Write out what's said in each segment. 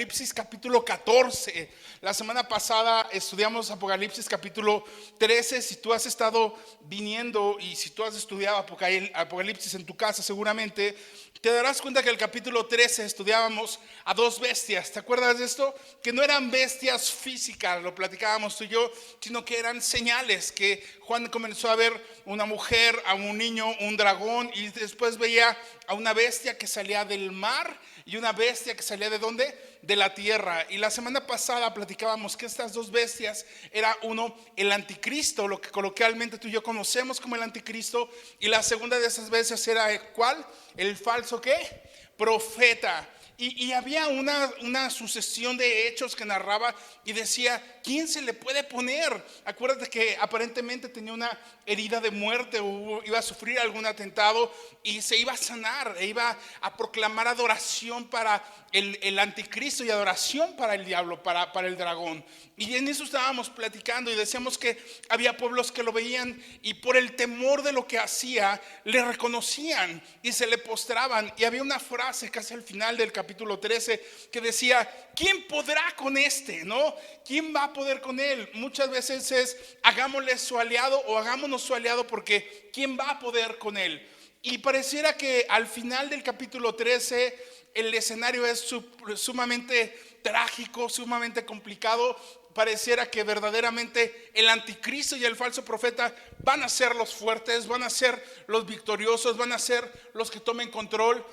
Apocalipsis capítulo 14. La semana pasada estudiamos Apocalipsis capítulo 13. Si tú has estado viniendo y si tú has estudiado Apocalipsis en tu casa, seguramente te darás cuenta que el capítulo 13 estudiábamos a dos bestias. ¿Te acuerdas de esto? Que no eran bestias físicas, lo platicábamos tú y yo, sino que eran señales. Que Juan comenzó a ver una mujer, a un niño, un dragón, y después veía a una bestia que salía del mar y una bestia que salía ¿de dónde? De la tierra. Y la semana pasada platicábamos que estas dos bestias era uno, el anticristo, lo que coloquialmente tú y yo conocemos como el anticristo, y la segunda de esas bestias era ¿cuál? El falso ¿qué? Profeta. Y había una sucesión de hechos que narraba y decía, ¿quién se le puede poner? Acuérdate que aparentemente tenía una herida de muerte o iba a sufrir algún atentado y se iba a sanar e iba a proclamar adoración para el anticristo y adoración para el diablo, para el dragón. Y en eso estábamos platicando y decíamos que había pueblos que lo veían y por el temor de lo que hacía le reconocían y se le postraban. Y había una frase casi al final del capítulo 13 que decía, ¿quién podrá con este? ¿No? ¿Quién va a poder con él? Muchas veces es hagámosle su aliado o hagámonos su aliado, porque ¿quién va a poder con él? Y pareciera que al final del capítulo 13 el escenario es sumamente trágico, sumamente complicado. Pareciera que verdaderamente el anticristo y el falso profeta van a ser los fuertes, van a ser los victoriosos, van a ser los que tomen control.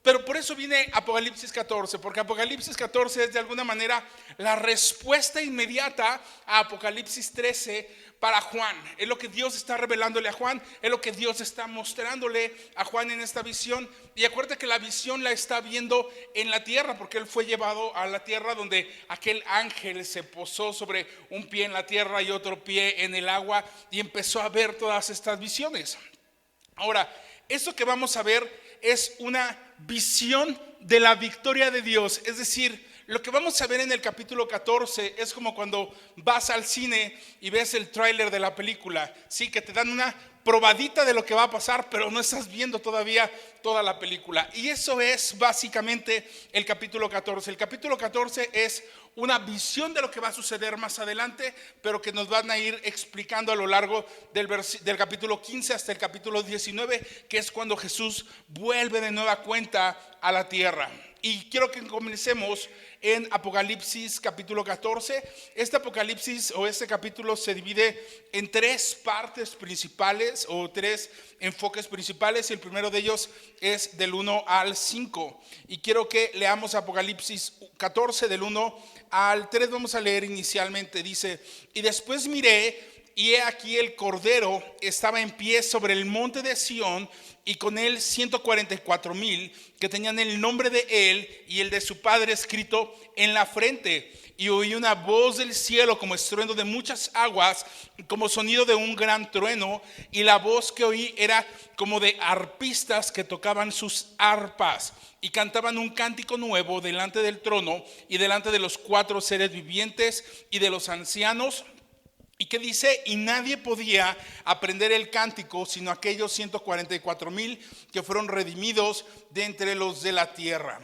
Pero por eso viene Apocalipsis 14, porque Apocalipsis 14 es de alguna manera la respuesta inmediata a Apocalipsis 13 para Juan. Es lo que Dios está revelándole a Juan, es lo que Dios está mostrándole a Juan en esta visión. Y acuérdate que la visión la está viendo en la tierra, porque él fue llevado a la tierra donde aquel ángel se posó sobre un pie en la tierra y otro pie en el agua y empezó a ver todas estas visiones. Ahora, esto que vamos a ver es una visión de la victoria de Dios. Es decir, lo que vamos a ver en el capítulo 14 es como cuando vas al cine y ves el tráiler de la película, sí, que te dan una probadita de lo que va a pasar, pero no estás viendo todavía toda la película. Y eso es básicamente el capítulo 14. El capítulo 14 es una visión de lo que va a suceder más adelante, pero que nos van a ir explicando a lo largo del capítulo 15 hasta el capítulo 19, que es cuando Jesús vuelve de nueva cuenta a la tierra. Y quiero que comencemos en Apocalipsis capítulo 14. Este Apocalipsis o este capítulo se divide en tres partes principales o tres enfoques principales. Y el primero de ellos es del 1 al 5. Y quiero que leamos Apocalipsis 14 del 1 al 3. Vamos a leer inicialmente. Dice, y después miré y he aquí el Cordero estaba en pie sobre el monte de Sión, y con él 144,000 que tenían el nombre de él y el de su padre escrito en la frente. Y oí una voz del cielo como estruendo de muchas aguas, como sonido de un gran trueno, y la voz que oí era como de arpistas que tocaban sus arpas y cantaban un cántico nuevo delante del trono y delante de los 4 seres vivientes y de los ancianos. Y que dice, y nadie podía aprender el cántico sino aquellos 144,000 que fueron redimidos de entre los de la tierra.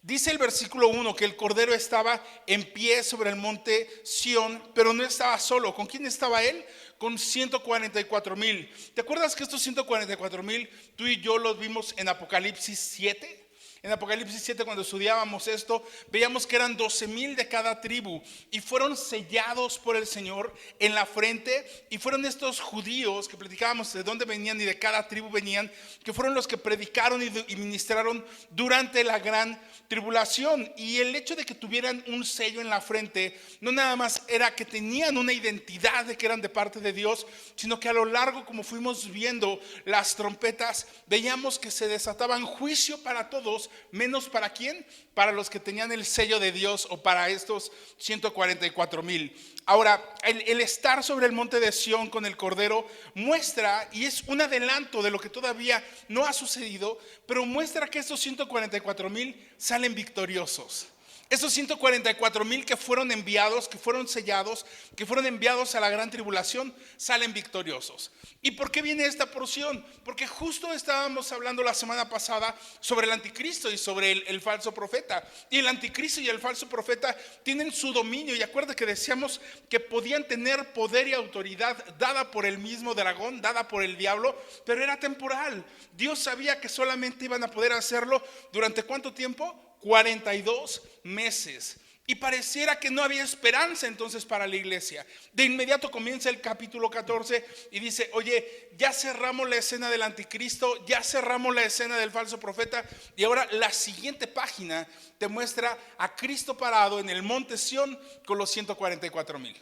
Dice el versículo 1 que el Cordero estaba en pie sobre el monte Sión, pero no estaba solo. ¿Con quién estaba él? Con 144,000. ¿Te acuerdas que estos 144,000 tú y yo los vimos en Apocalipsis 7? En Apocalipsis 7, cuando estudiábamos esto, veíamos que eran 12,000 de cada tribu y fueron sellados por el Señor en la frente. Y fueron estos judíos que platicábamos de dónde venían y de cada tribu venían, que fueron los que predicaron y ministraron durante la gran tribulación. Y el hecho de que tuvieran un sello en la frente no nada más era que tenían una identidad de que eran de parte de Dios, sino que a lo largo, como fuimos viendo las trompetas, veíamos que se desataban juicio para todos, menos ¿para quién? Para los que tenían el sello de Dios, o para estos 144,000. Ahora, el estar sobre el monte de Sión con el Cordero muestra, y es un adelanto de lo que todavía no ha sucedido, pero muestra que estos 144,000 salen victoriosos. Esos 144,000 que fueron enviados, que fueron sellados, que fueron enviados a la gran tribulación, salen victoriosos. ¿Y por qué viene esta porción? Porque justo estábamos hablando la semana pasada sobre el anticristo y sobre el falso profeta. Y el anticristo y el falso profeta tienen su dominio. Y acuerda que decíamos que podían tener poder y autoridad dada por el mismo dragón, dada por el diablo, pero era temporal. Dios sabía que solamente iban a poder hacerlo durante ¿cuánto tiempo? 42 meses. Y pareciera que no había esperanza entonces para la iglesia. De inmediato comienza el capítulo 14 y dice: oye, ya cerramos la escena del anticristo, ya cerramos la escena del falso profeta, y ahora la siguiente página te muestra a Cristo parado en el monte Sión con los 144,000.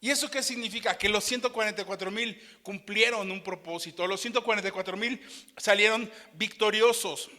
¿Y eso qué significa? Que los 144,000 cumplieron un propósito. Los 144,000 salieron victoriosos.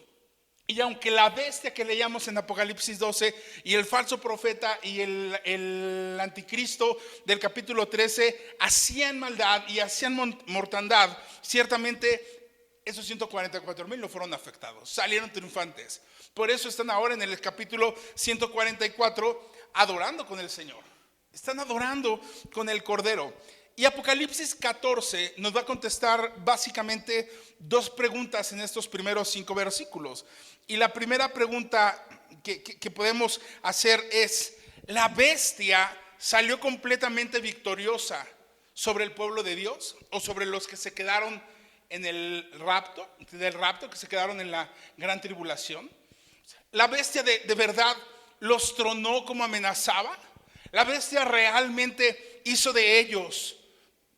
Y aunque la bestia que leíamos en Apocalipsis 12 y el falso profeta y el anticristo del capítulo 13 hacían maldad y hacían mortandad, ciertamente esos 144,000 no fueron afectados, salieron triunfantes. Por eso están ahora en el capítulo 144 adorando con el Señor. Están adorando con el Cordero. Y Apocalipsis 14 nos va a contestar básicamente dos preguntas en estos primeros 5 versículos. Y la primera pregunta que podemos hacer es: ¿la bestia salió completamente victoriosa sobre el pueblo de Dios o sobre los que se quedaron en el rapto, que se quedaron en la gran tribulación? ¿La bestia de verdad los tronó como amenazaba? ¿La bestia realmente hizo de ellos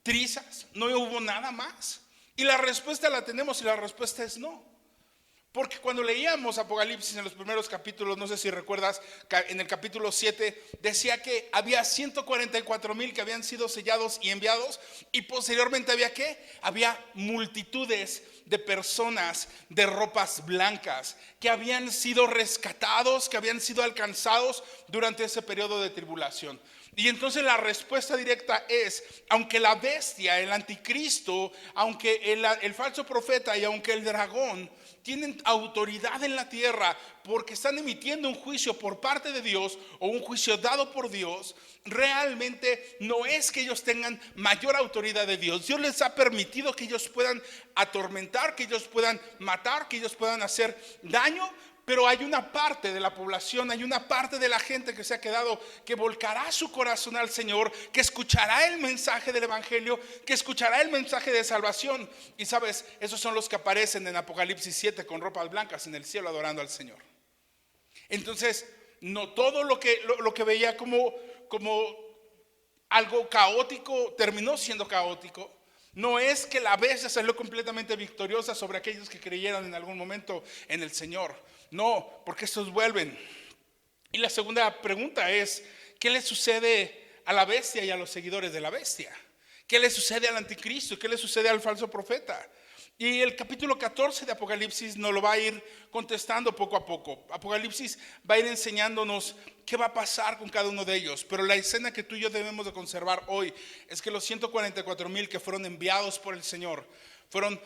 trizas? ¿No hubo nada más? Y la respuesta la tenemos, y la respuesta es no. Porque cuando leíamos Apocalipsis en los primeros capítulos, no sé si recuerdas, en el capítulo 7 decía que había 144,000 que habían sido sellados y enviados, y posteriormente había ¿qué? Había multitudes de personas de ropas blancas que habían sido rescatados, que habían sido alcanzados durante ese periodo de tribulación. Y entonces la respuesta directa es: aunque la bestia, el anticristo, aunque el falso profeta y aunque el dragón tienen autoridad en la tierra porque están emitiendo un juicio por parte de Dios o un juicio dado por Dios, realmente no es que ellos tengan mayor autoridad de Dios. Dios les ha permitido que ellos puedan atormentar, que ellos puedan matar, que ellos puedan hacer daño. Pero hay una parte de la población, hay una parte de la gente que se ha quedado, que volcará su corazón al Señor, que escuchará el mensaje del evangelio, que escuchará el mensaje de salvación. Y sabes, esos son los que aparecen en Apocalipsis 7 con ropas blancas en el cielo adorando al Señor. Entonces, no todo lo que veía como algo caótico terminó siendo caótico. No es que la bestia salió completamente victoriosa sobre aquellos que creyeron en algún momento en el Señor. No, porque estos vuelven. Y la segunda pregunta es: ¿qué le sucede a la bestia y a los seguidores de la bestia? ¿Qué le sucede al anticristo? ¿Qué le sucede al falso profeta? Y el capítulo 14 de Apocalipsis nos lo va a ir contestando poco a poco. Apocalipsis va a ir enseñándonos qué va a pasar con cada uno de ellos. Pero la escena que tú y yo debemos de conservar hoy es que los 144,000 que fueron enviados por el Señor fueron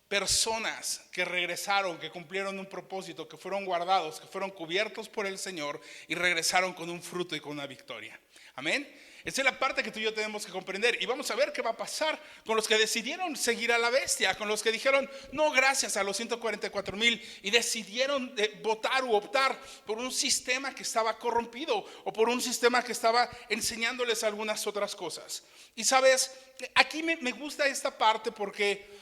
personas que regresaron, que cumplieron un propósito, que fueron guardados, que fueron cubiertos por el Señor y regresaron con un fruto y con una victoria. Amén. Esa es la parte que tú y yo tenemos que comprender. Y vamos a ver qué va a pasar con los que decidieron seguir a la bestia, con los que dijeron no gracias a los 144,000 y decidieron votar u optar por un sistema que estaba corrompido o por un sistema que estaba enseñándoles algunas otras cosas. Y sabes, aquí me gusta esta parte porque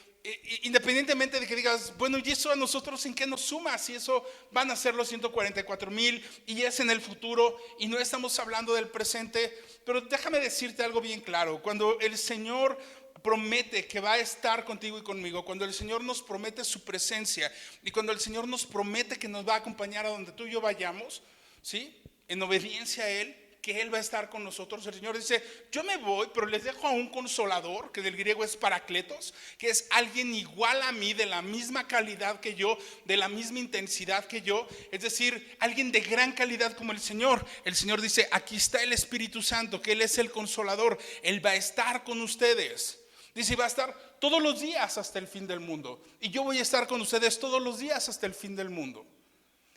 independientemente de que digas, bueno, ¿y eso a nosotros en qué nos suma? Si eso van a ser los 144,000 y es en el futuro y no estamos hablando del presente. Pero déjame decirte algo bien claro: cuando el Señor promete que va a estar contigo y conmigo, cuando el Señor nos promete su presencia y cuando el Señor nos promete que nos va a acompañar a donde tú y yo vayamos, ¿sí? En obediencia a Él, que Él va a estar con nosotros. El Señor dice: yo me voy, pero les dejo a un consolador, que del griego es parakletos, que es alguien igual a mí, de la misma calidad que yo, de la misma intensidad que yo, es decir, alguien de gran calidad como el Señor. El Señor dice: aquí está el Espíritu Santo, que Él es el consolador, Él va a estar con ustedes. Dice: va a estar todos los días hasta el fin del mundo, y yo voy a estar con ustedes todos los días hasta el fin del mundo.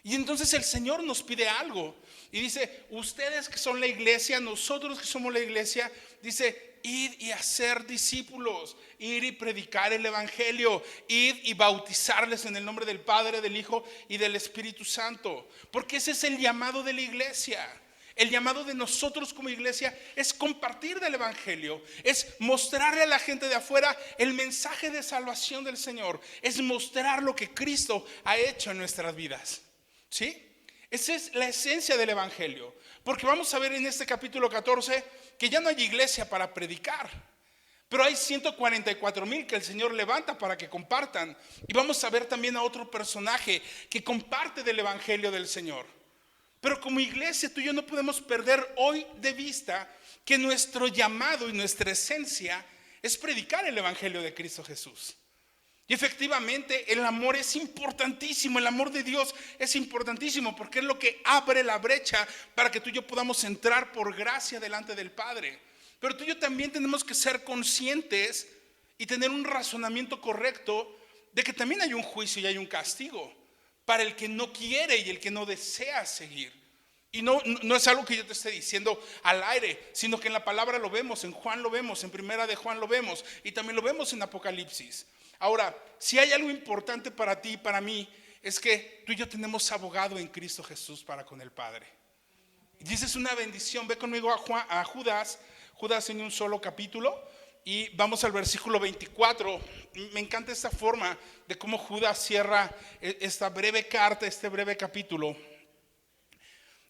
Y entonces el Señor nos pide algo y dice, ustedes que son la iglesia, nosotros que somos la iglesia, dice, id y hacer discípulos, ir y predicar el evangelio, id y bautizarles en el nombre del Padre, del Hijo y del Espíritu Santo, porque ese es el llamado de la iglesia. El llamado de nosotros como iglesia es compartir del evangelio, es mostrarle a la gente de afuera el mensaje de salvación del Señor, es mostrar lo que Cristo ha hecho en nuestras vidas. ¿Sí? Esa es la esencia del evangelio, porque vamos a ver en este capítulo 14 que ya no hay iglesia para predicar, pero hay 144,000 que el Señor levanta para que compartan. Y vamos a ver también a otro personaje que comparte del evangelio del Señor. Pero como iglesia, tú y yo no podemos perder hoy de vista que nuestro llamado y nuestra esencia es predicar el evangelio de Cristo Jesús. Y efectivamente el amor es importantísimo, el amor de Dios es importantísimo, porque es lo que abre la brecha para que tú y yo podamos entrar por gracia delante del Padre. Pero tú y yo también tenemos que ser conscientes y tener un razonamiento correcto de que también hay un juicio y hay un castigo para el que no quiere y el que no desea seguir. Y no es algo que yo te esté diciendo al aire, sino que en la palabra lo vemos, en Juan lo vemos, en Primera de Juan lo vemos, y también lo vemos en Apocalipsis. Ahora, si hay algo importante para ti y para mí, es que tú y yo tenemos abogado en Cristo Jesús para con el Padre. Y dices una bendición. Ve conmigo a Judas en un solo capítulo, y vamos al versículo 24. Me encanta esta forma de cómo Judas cierra esta breve carta, este breve capítulo.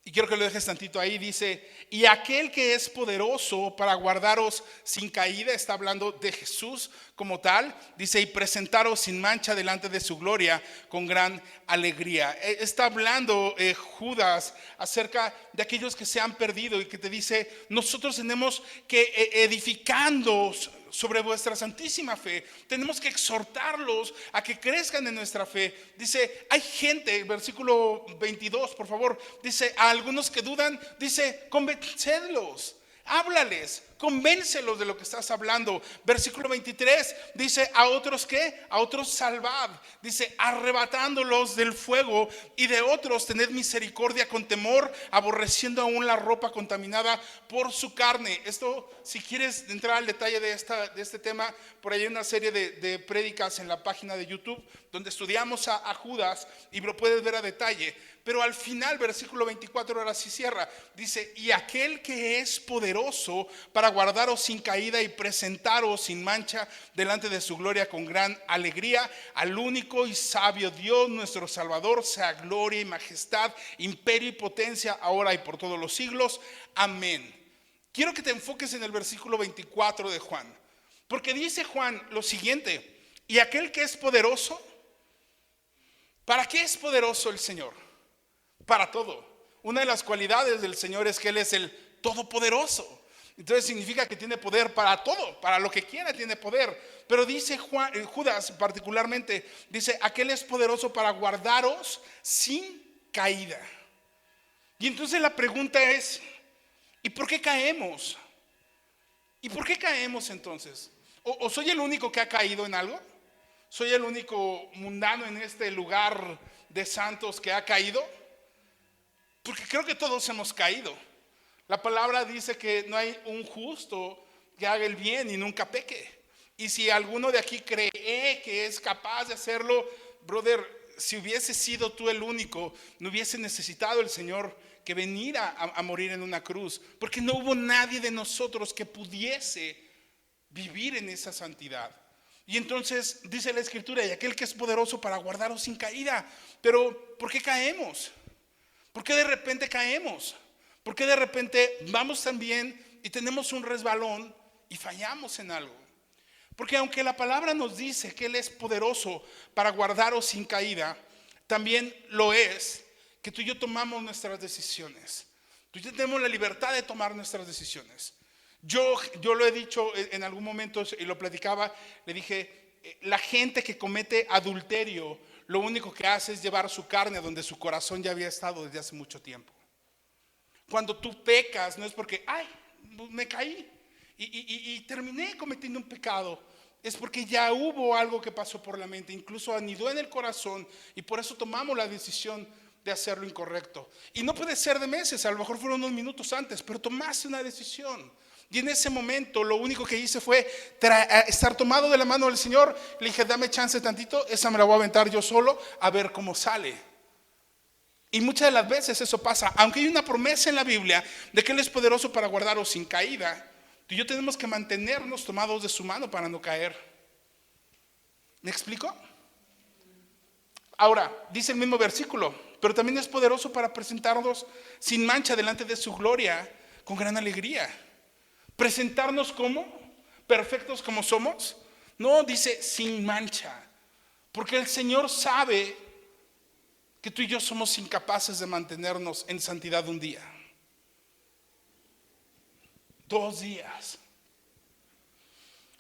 Y quiero que lo dejes tantito ahí. Dice, y aquel que es poderoso para guardaros sin caída, está hablando de Jesús como tal, dice, y presentaros sin mancha delante de su gloria con gran alegría. Está hablando Judas acerca de aquellos que se han perdido, y que te dice, nosotros tenemos que edificando sobre vuestra santísima fe, tenemos que exhortarlos a que crezcan en nuestra fe. Dice, hay gente, versículo 22, por favor, dice, a algunos que dudan, dice, convencedlos, háblales, convéncelos de lo que estás hablando. Versículo 23 dice, a otros ¿qué? A otros salvad, dice, arrebatándolos del fuego, y de otros tened misericordia con temor, aborreciendo aún la ropa contaminada por su carne. Esto, si quieres entrar al detalle de este tema, por ahí hay una serie de prédicas en la página de YouTube donde estudiamos a Judas, y lo puedes ver a detalle. Pero al final, versículo 24, ahora sí cierra, dice, y aquel que es poderoso para guardaros sin caída y presentaros sin mancha delante de su gloria con gran alegría, al único y sabio Dios nuestro Salvador, sea gloria y majestad, imperio y potencia, ahora y por todos los siglos. Amén. Quiero que te enfoques en el versículo 24 de Juan, porque dice Juan lo siguiente, y aquel que es poderoso, ¿para qué es poderoso el Señor? Para todo. Una de las cualidades del Señor es que Él es el todopoderoso. Entonces significa que tiene poder para todo, para lo que quiera tiene poder. Pero dice Judas particularmente, dice, aquel es poderoso para guardaros sin caída. Y entonces la pregunta es, ¿y por qué caemos? ¿Y por qué caemos entonces? ¿O soy el único que ha caído en algo? ¿Soy el único mundano en este lugar de santos que ha caído? Porque creo que todos hemos caído. La palabra dice que no hay un justo que haga el bien y nunca peque. Y si alguno de aquí cree que es capaz de hacerlo, brother, si hubiese sido tú el único, no hubiese necesitado el Señor que viniera a morir en una cruz, porque no hubo nadie de nosotros que pudiese vivir en esa santidad. Y entonces dice la Escritura, y aquel que es poderoso para guardaros sin caída. Pero ¿por qué caemos? ¿Por qué de repente caemos? ¿Por qué de repente vamos tan bien y tenemos un resbalón y fallamos en algo? Porque aunque la palabra nos dice que Él es poderoso para guardaros sin caída, también lo es que tú y yo tomamos nuestras decisiones. Tú y yo tenemos la libertad de tomar nuestras decisiones. Yo lo he dicho en algún momento y lo platicaba, le dije, la gente que comete adulterio, lo único que hace es llevar su carne a donde su corazón ya había estado desde hace mucho tiempo. Cuando tú pecas, no es porque, ay, me caí y terminé cometiendo un pecado. Es porque ya hubo algo que pasó por la mente, incluso anidó en el corazón, y por eso tomamos la decisión de hacer lo incorrecto. Y no puede ser de meses, a lo mejor fueron unos minutos antes, pero tomaste una decisión. Y en ese momento lo único que hice fue estar tomado de la mano del Señor. Le dije, dame chance tantito, esa me la voy a aventar yo solo, a ver cómo sale. Y muchas de las veces eso pasa. Aunque hay una promesa en la Biblia de que Él es poderoso para guardaros sin caída, tú y yo tenemos que mantenernos tomados de su mano para no caer. ¿Me explico? Ahora, dice el mismo versículo, pero también es poderoso para presentarnos sin mancha delante de su gloria con gran alegría. ¿Presentarnos como? ¿Perfectos como somos? No, dice sin mancha. Porque el Señor sabe que tú y yo somos incapaces de mantenernos en santidad un día, 2 días.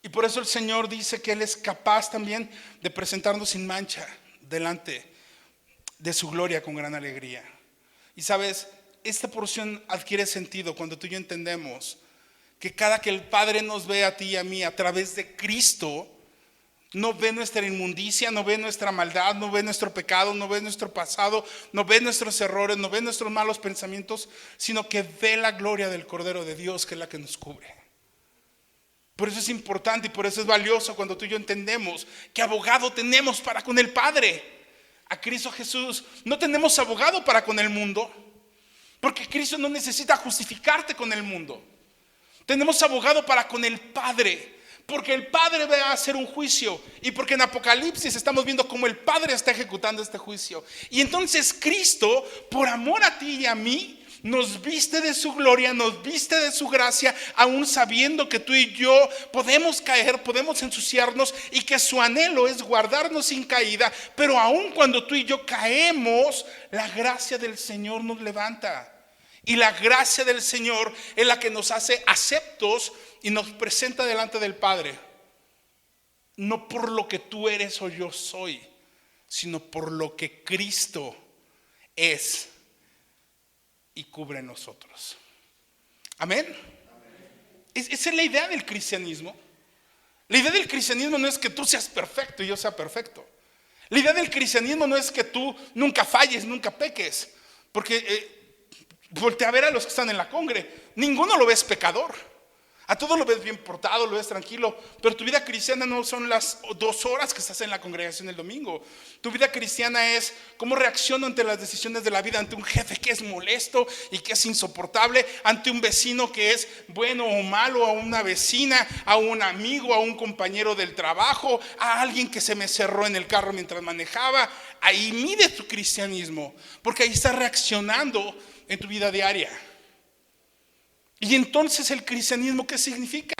Y por eso el Señor dice que Él es capaz también de presentarnos sin mancha delante de su gloria con gran alegría. Y sabes, esta porción adquiere sentido cuando tú y yo entendemos que cada que el Padre nos ve a ti y a mí a través de Cristo, no ve nuestra inmundicia, no ve nuestra maldad, no ve nuestro pecado, no ve nuestro pasado, no ve nuestros errores, no ve nuestros malos pensamientos, sino que ve la gloria del Cordero de Dios, que es la que nos cubre. Por eso es importante y por eso es valioso cuando tú y yo entendemos que abogado tenemos para con el Padre, a Cristo Jesús. No tenemos abogado para con el mundo, porque Cristo no necesita justificarte con el mundo. Tenemos abogado para con el Padre, porque el Padre va a hacer un juicio y porque en Apocalipsis estamos viendo cómo el Padre está ejecutando este juicio. Y entonces Cristo, por amor a ti y a mí, nos viste de su gloria, nos viste de su gracia, aún sabiendo que tú y yo podemos caer, podemos ensuciarnos y que su anhelo es guardarnos sin caída. Pero aún cuando tú y yo caemos, la gracia del Señor nos levanta. Y la gracia del Señor es la que nos hace aceptos y nos presenta delante del Padre. No por lo que tú eres o yo soy, sino por lo que Cristo es y cubre en nosotros. Amén. Esa es la idea del cristianismo. La idea del cristianismo no es que tú seas perfecto y yo sea perfecto. La idea del cristianismo no es que tú nunca falles, nunca peques. Porque voltea a ver a los que están en la congre. Ninguno lo ves pecador. A todos lo ves bien portado, lo ves tranquilo. Pero tu vida cristiana no son las 2 horas que estás en la congregación el domingo. Tu vida cristiana es cómo reacciono ante las decisiones de la vida, ante un jefe que es molesto y que es insoportable, ante un vecino que es bueno o malo, a una vecina, a un amigo, a un compañero del trabajo, a alguien que se me cerró en el carro mientras manejaba. Ahí mide tu cristianismo, porque ahí estás reaccionando en tu vida diaria. Y entonces el cristianismo, ¿qué significa?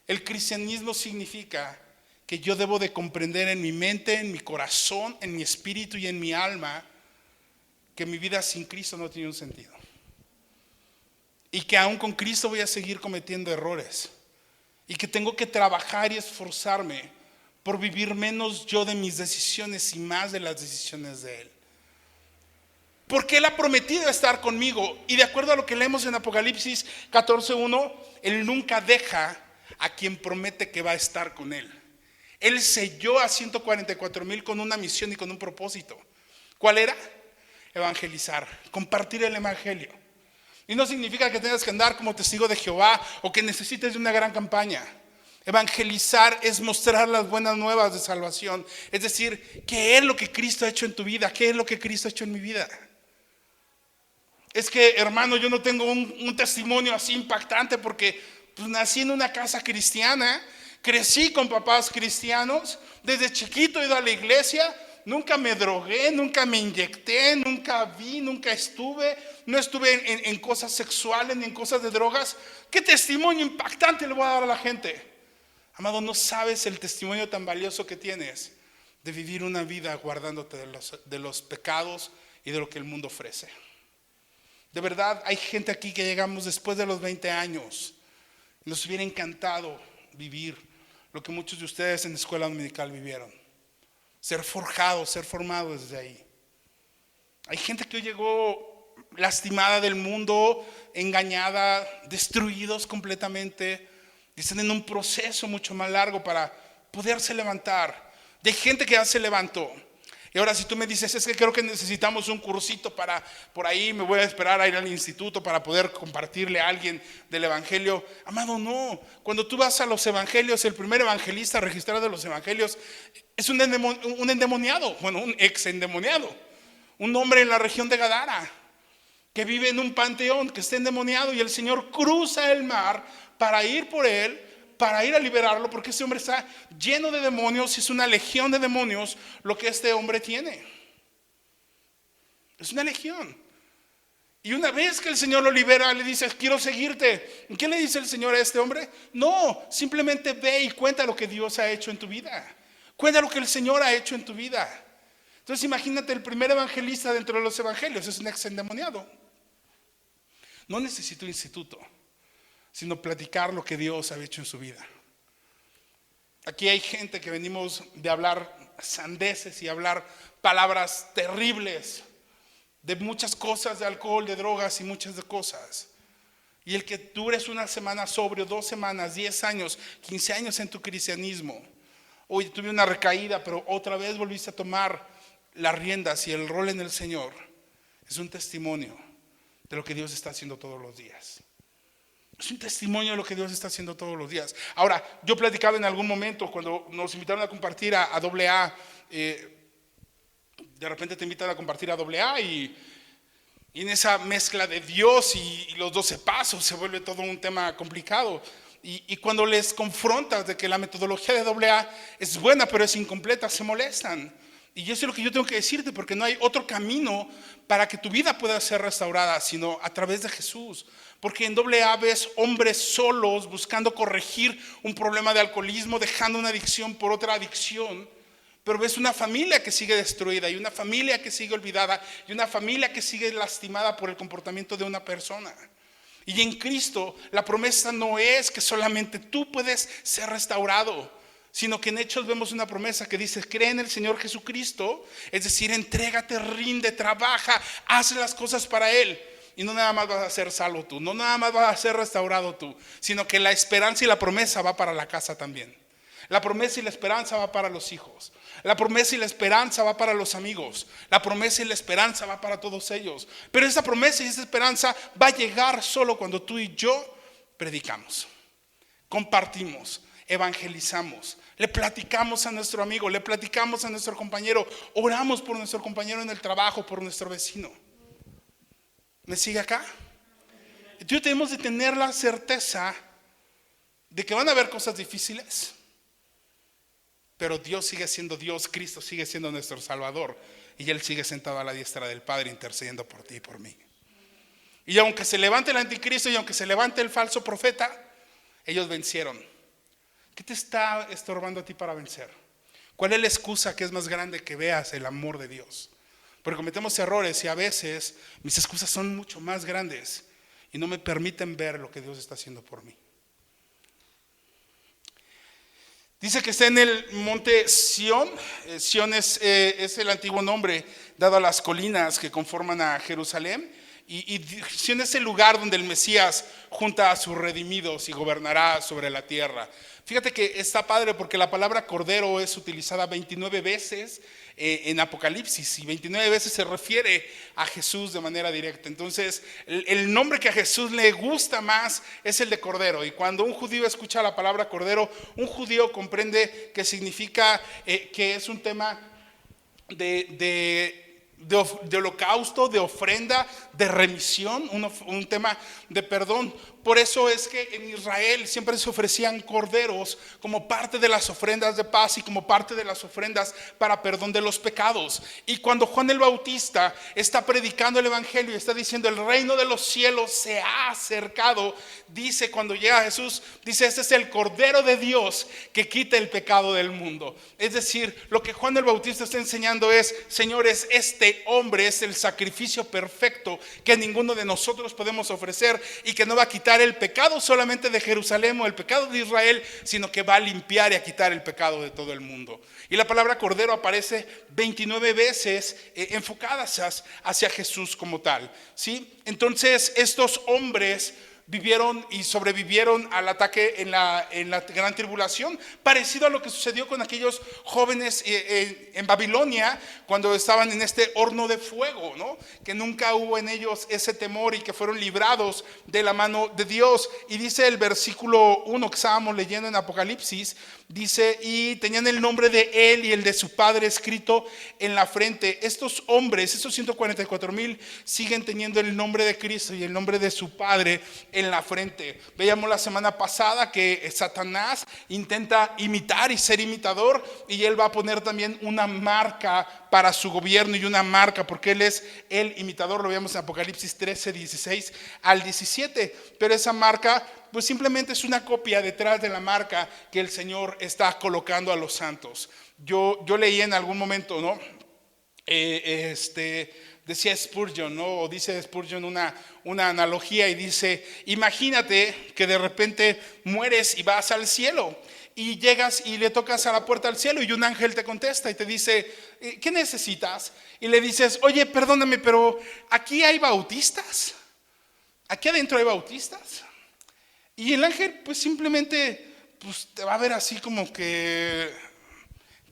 El cristianismo significa que yo debo de comprender en mi mente, en mi corazón, en mi espíritu y en mi alma que mi vida sin Cristo no tiene un sentido. Y que aún con Cristo voy a seguir cometiendo errores. Y que tengo que trabajar y esforzarme por vivir menos yo de mis decisiones y más de las decisiones de Él. Porque Él ha prometido estar conmigo. Y de acuerdo a lo que leemos en Apocalipsis 14:1, Él nunca deja a quien promete que va a estar con Él. Él selló a 144,000 con una misión y con un propósito. ¿Cuál era? Evangelizar, compartir el evangelio. Y no significa que tengas que andar como testigo de Jehová o que necesites de una gran campaña. Evangelizar es mostrar las buenas nuevas de salvación. Es decir, ¿qué es lo que Cristo ha hecho en tu vida? ¿Qué es lo que Cristo ha hecho en mi vida? Es que, hermano, yo no tengo un testimonio así impactante porque pues, nací en una casa cristiana, crecí con papás cristianos, desde chiquito he ido a la iglesia, nunca me drogué, nunca me inyecté, nunca vi, nunca estuve, no estuve en cosas sexuales ni en cosas de drogas. ¿Qué testimonio impactante le voy a dar a la gente? Amado, no sabes el testimonio tan valioso que tienes de vivir una vida guardándote de los pecados y de lo que el mundo ofrece. De verdad, hay gente aquí que llegamos después de los 20 años. Nos hubiera encantado vivir lo que muchos de ustedes en la escuela dominical vivieron. Ser forjados, ser formados desde ahí. Hay gente que hoy llegó lastimada del mundo, engañada, destruidos completamente. Y están en un proceso mucho más largo para poderse levantar. De gente que ya se levantó. Y ahora si tú me dices, es que creo que necesitamos un cursito para, por ahí me voy a esperar a ir al instituto para poder compartirle a alguien del evangelio. Amado, no. Cuando tú vas a los evangelios, el primer evangelista registrado de los evangelios es un endemoniado, bueno, un ex endemoniado. Un hombre en la región de Gadara que vive en un panteón, que está endemoniado, y el Señor cruza el mar para ir por él, para ir a liberarlo, porque ese hombre está lleno de demonios, y es una legión de demonios lo que este hombre tiene. Es una legión. Y una vez que el Señor lo libera, le dice, quiero seguirte. ¿Y qué le dice el Señor a este hombre? No, simplemente ve y cuenta lo que Dios ha hecho en tu vida. Cuenta lo que el Señor ha hecho en tu vida. Entonces imagínate, el primer evangelista dentro de los evangelios es un ex endemoniado. No necesito instituto, sino platicar lo que Dios ha hecho en su vida. Aquí hay gente que venimos de hablar sandeces y hablar palabras terribles, de muchas cosas, de alcohol, de drogas y muchas de cosas. Y el que dures una semana sobrio, 2 semanas, 10 años, 15 años en tu cristianismo. Oye, tuve una recaída, pero otra vez volviste a tomar las riendas y el rol en el Señor. Es un testimonio de lo que Dios está haciendo todos los días. Es un testimonio de lo que Dios está haciendo todos los días. Ahora, yo platicaba en algún momento cuando nos invitaron a compartir a AA, de repente te invitan a compartir a AA y en esa mezcla de Dios y los 12 pasos se vuelve todo un tema complicado. Y cuando les confrontas de que la metodología de AA es buena pero es incompleta, se molestan. Y eso es lo que yo tengo que decirte, porque no hay otro camino para que tu vida pueda ser restaurada, sino a través de Jesús. Porque en AA ves hombres solos buscando corregir un problema de alcoholismo, dejando una adicción por otra adicción. Pero ves una familia que sigue destruida, y una familia que sigue olvidada, y una familia que sigue lastimada por el comportamiento de una persona. Y en Cristo la promesa no es que solamente tú puedes ser restaurado, sino que en Hechos vemos una promesa que dice, cree en el Señor Jesucristo, es decir, entrégate, rinde, trabaja, haz las cosas para Él. Y no nada más vas a ser salvo tú, no nada más vas a ser restaurado tú, sino que la esperanza y la promesa va para la casa también. La promesa y la esperanza va para los hijos. La promesa y la esperanza va para los amigos. La promesa y la esperanza va para todos ellos. Pero esa promesa y esa esperanza va a llegar solo cuando tú y yo predicamos, compartimos, evangelizamos, le platicamos a nuestro amigo, le platicamos a nuestro compañero, oramos por nuestro compañero en el trabajo, por nuestro vecino. ¿Me sigue acá? Entonces tenemos de tener la certeza de que van a haber cosas difíciles, pero Dios sigue siendo Dios, Cristo sigue siendo nuestro Salvador, y Él sigue sentado a la diestra del Padre intercediendo por ti y por mí. Y aunque se levante el anticristo y aunque se levante el falso profeta, ellos vencieron. ¿Qué te está estorbando a ti para vencer? ¿Cuál es la excusa que es más grande que veas el amor de Dios? Porque cometemos errores y a veces mis excusas son mucho más grandes y no me permiten ver lo que Dios está haciendo por mí. Dice que está en el monte Sión. Sión es el antiguo nombre dado a las colinas que conforman a Jerusalén. Y Sión es el lugar donde el Mesías junta a sus redimidos y gobernará sobre la tierra. Fíjate que está padre porque la palabra cordero es utilizada 29 veces en Apocalipsis, y 29 veces se refiere a Jesús de manera directa. Entonces el nombre que a Jesús le gusta más es el de cordero. Y cuando un judío escucha la palabra cordero, un judío comprende que significa que es un tema de holocausto, de ofrenda, de remisión, un tema de perdón. Por eso es que en Israel siempre se ofrecían corderos como parte de las ofrendas de paz y como parte de las ofrendas para perdón de los pecados. Y cuando Juan el Bautista está predicando el evangelio y está diciendo el reino de los cielos se ha acercado, dice cuando llega Jesús, dice este es el cordero de Dios que quita el pecado del mundo. Es decir, lo que Juan el Bautista está enseñando es, señores, este hombre es el sacrificio perfecto que ninguno de nosotros podemos ofrecer y que no va a quitar el pecado solamente de Jerusalén o el pecado de Israel, sino que va a limpiar y a quitar el pecado de todo el mundo. Y la palabra cordero aparece 29 veces enfocadas hacia Jesús como tal, ¿sí? Entonces estos hombres vivieron y sobrevivieron al ataque en la gran tribulación, parecido a lo que sucedió con aquellos jóvenes en Babilonia cuando estaban en este horno de fuego, ¿no? Que nunca hubo en ellos ese temor y que fueron librados de la mano de Dios. Y dice el versículo 1 que estábamos leyendo en Apocalipsis, dice: y tenían el nombre de él y el de su padre escrito en la frente. Estos hombres, estos 144,000, siguen teniendo el nombre de Cristo y el nombre de su padre en la frente. Veíamos la semana pasada que Satanás intenta imitar y ser imitador, y él va a poner también una marca para su gobierno y una marca porque él es el imitador. Lo vemos en Apocalipsis 13, 16 al 17. Pero esa marca pues simplemente es una copia detrás de la marca que el Señor está colocando a los santos. Yo leí en algún momento, ¿no? Decía Spurgeon, ¿no? O dice Spurgeon una analogía y dice: imagínate que de repente mueres y vas al cielo y llegas y le tocas a la puerta del cielo y un ángel te contesta y te dice: ¿qué necesitas? Y le dices: oye, perdóname, pero aquí hay bautistas, aquí adentro hay bautistas. Y el ángel pues simplemente pues te va a ver así como que,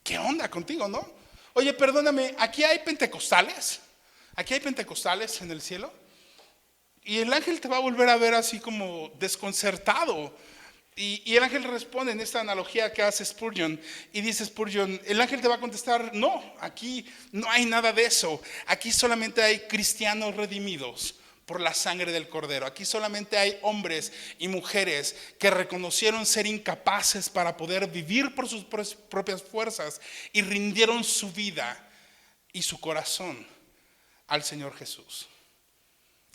¿qué onda contigo, no? Oye, perdóname, ¿aquí hay pentecostales? ¿Aquí hay pentecostales en el cielo? Y el ángel te va a volver a ver así como desconcertado. Y el ángel responde en esta analogía que hace Spurgeon. Y dice Spurgeon, el ángel te va a contestar: no, aquí no hay nada de eso. Aquí solamente hay cristianos redimidos por la sangre del Cordero. Aquí solamente hay hombres y mujeres que reconocieron ser incapaces para poder vivir por sus propias fuerzas y rindieron su vida y su corazón al Señor Jesús.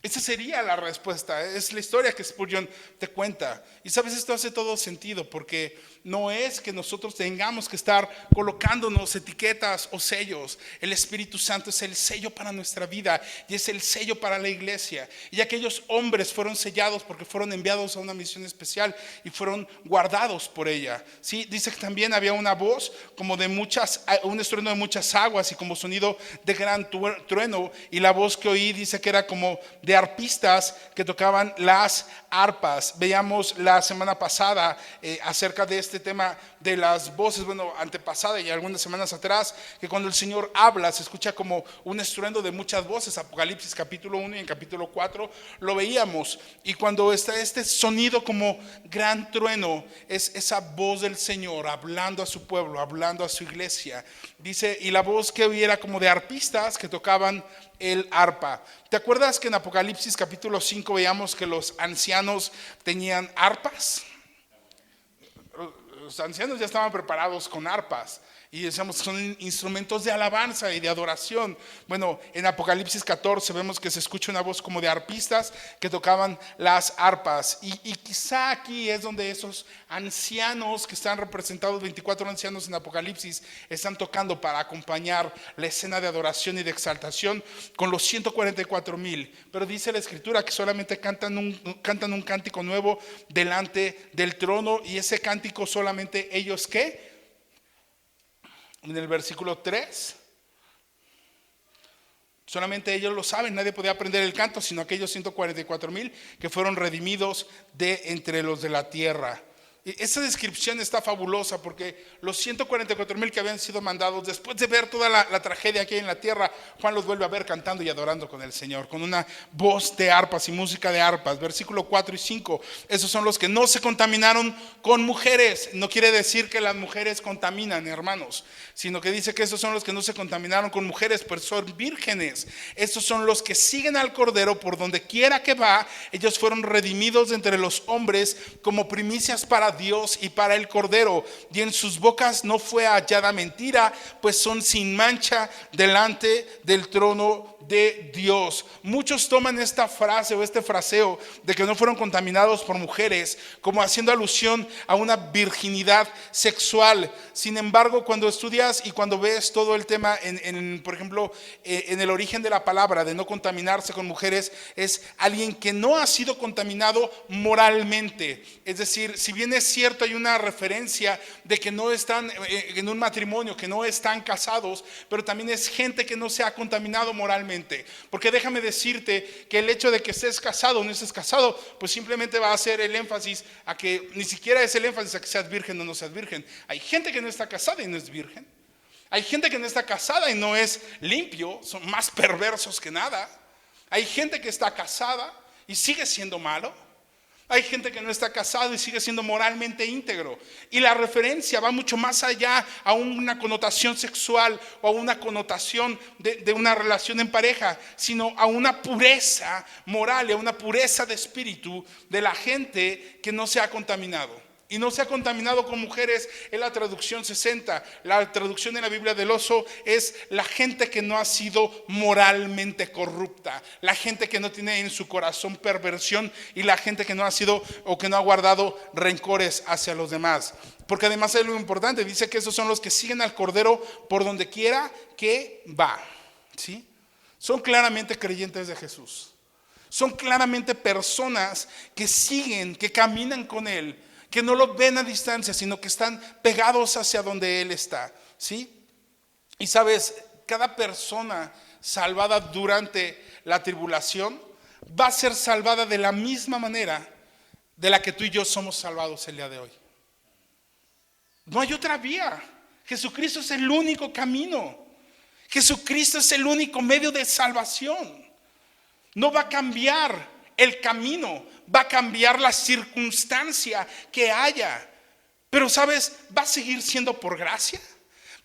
Esa sería la respuesta. Es la historia que Spurgeon te cuenta. Y sabes, esto hace todo sentido, porque no es que nosotros tengamos que estar colocándonos etiquetas o sellos. El Espíritu Santo es el sello para nuestra vida y es el sello para la iglesia. Y aquellos hombres fueron sellados porque fueron enviados a una misión especial y fueron guardados por ella. ¿Sí? Dice que también había una voz como de un estruendo de muchas aguas y como sonido de gran trueno. Y la voz que oí dice que era como de arpistas que tocaban las arpas. Veíamos la semana pasada acerca de este tema de las voces, bueno, antepasada y algunas semanas atrás, que cuando el Señor habla se escucha como un estruendo de muchas voces. Apocalipsis capítulo 1 y en capítulo 4 lo veíamos. Y cuando está este sonido como gran trueno, es esa voz del Señor hablando a su pueblo, hablando a su iglesia. Dice, y la voz que oí era como de arpistas que tocaban el arpa. ¿Te acuerdas que en Apocalipsis capítulo 5 veíamos que los ancianos tenían arpas? Los ancianos ya estaban preparados con arpas y decíamos que son instrumentos de alabanza y de adoración. Bueno, en Apocalipsis 14 vemos que se escucha una voz como de arpistas que tocaban las arpas. Y quizá aquí es donde esos ancianos que están representados, 24 ancianos en Apocalipsis, están tocando para acompañar la escena de adoración y de exaltación con los 144,000. Pero dice la escritura que solamente cantan un cántico nuevo delante del trono, y ese cántico solamente ellos, ¿qué? En el versículo 3, solamente ellos lo saben, nadie podía aprender el canto sino aquellos 144,000 que fueron redimidos de entre los de la tierra. Esa descripción está fabulosa porque los 144,000 que habían sido mandados, después de ver toda la tragedia que hay en la tierra, Juan los vuelve a ver cantando y adorando con el Señor, con una voz de arpas y música de arpas. Versículo 4 y 5, esos son los que no se contaminaron con mujeres. No quiere decir que las mujeres contaminan, hermanos, sino que dice que esos son los que no se contaminaron con mujeres, pues son vírgenes. Estos son los que siguen al Cordero por donde quiera que va. Ellos fueron redimidos de entre los hombres como primicias para Dios y para el Cordero, y en sus bocas no fue hallada mentira, pues son sin mancha delante del trono de Dios. Muchos toman esta frase o este fraseo de que no fueron contaminados por mujeres como haciendo alusión a una virginidad sexual. Sin embargo, cuando estudias y cuando ves todo el tema por ejemplo, en el origen de la palabra de no contaminarse con mujeres, es alguien que no ha sido contaminado moralmente. Es decir, si bien es cierto, hay una referencia de que no están en un matrimonio, que no están casados, pero también es gente que no se ha contaminado moralmente. Porque déjame decirte que el hecho de que estés casado o no estés casado, pues simplemente va a hacer el énfasis a que ni siquiera es el énfasis a que seas virgen o no seas virgen. Hay gente que no está casada y no es virgen. Hay gente que no está casada y no es limpio, son más perversos que nada. Hay gente que está casada y sigue siendo malo. Hay gente que no está casada y sigue siendo moralmente íntegro. Y la referencia va mucho más allá a una connotación sexual o a una connotación de una relación en pareja, sino a una pureza moral y a una pureza de espíritu de la gente que no se ha contaminado. Y no se ha contaminado con mujeres, es la traducción 60. La traducción en la Biblia del Oso es la gente que no ha sido moralmente corrupta, la gente que no tiene en su corazón perversión y la gente que no ha sido o que no ha guardado rencores hacia los demás. Porque además es lo importante, dice que esos son los que siguen al Cordero por donde quiera que va. ¿Sí? Son claramente creyentes de Jesús. Son claramente personas que siguen, que caminan con Él, que no lo ven a distancia, sino que están pegados hacia donde Él está, ¿sí? Y sabes, cada persona salvada durante la tribulación va a ser salvada de la misma manera de la que tú y yo somos salvados el día de hoy. No hay otra vía. Jesucristo es el único camino. Jesucristo es el único medio de salvación. No va a cambiar el camino, va a cambiar la circunstancia que haya. Pero sabes, va a seguir siendo por gracia,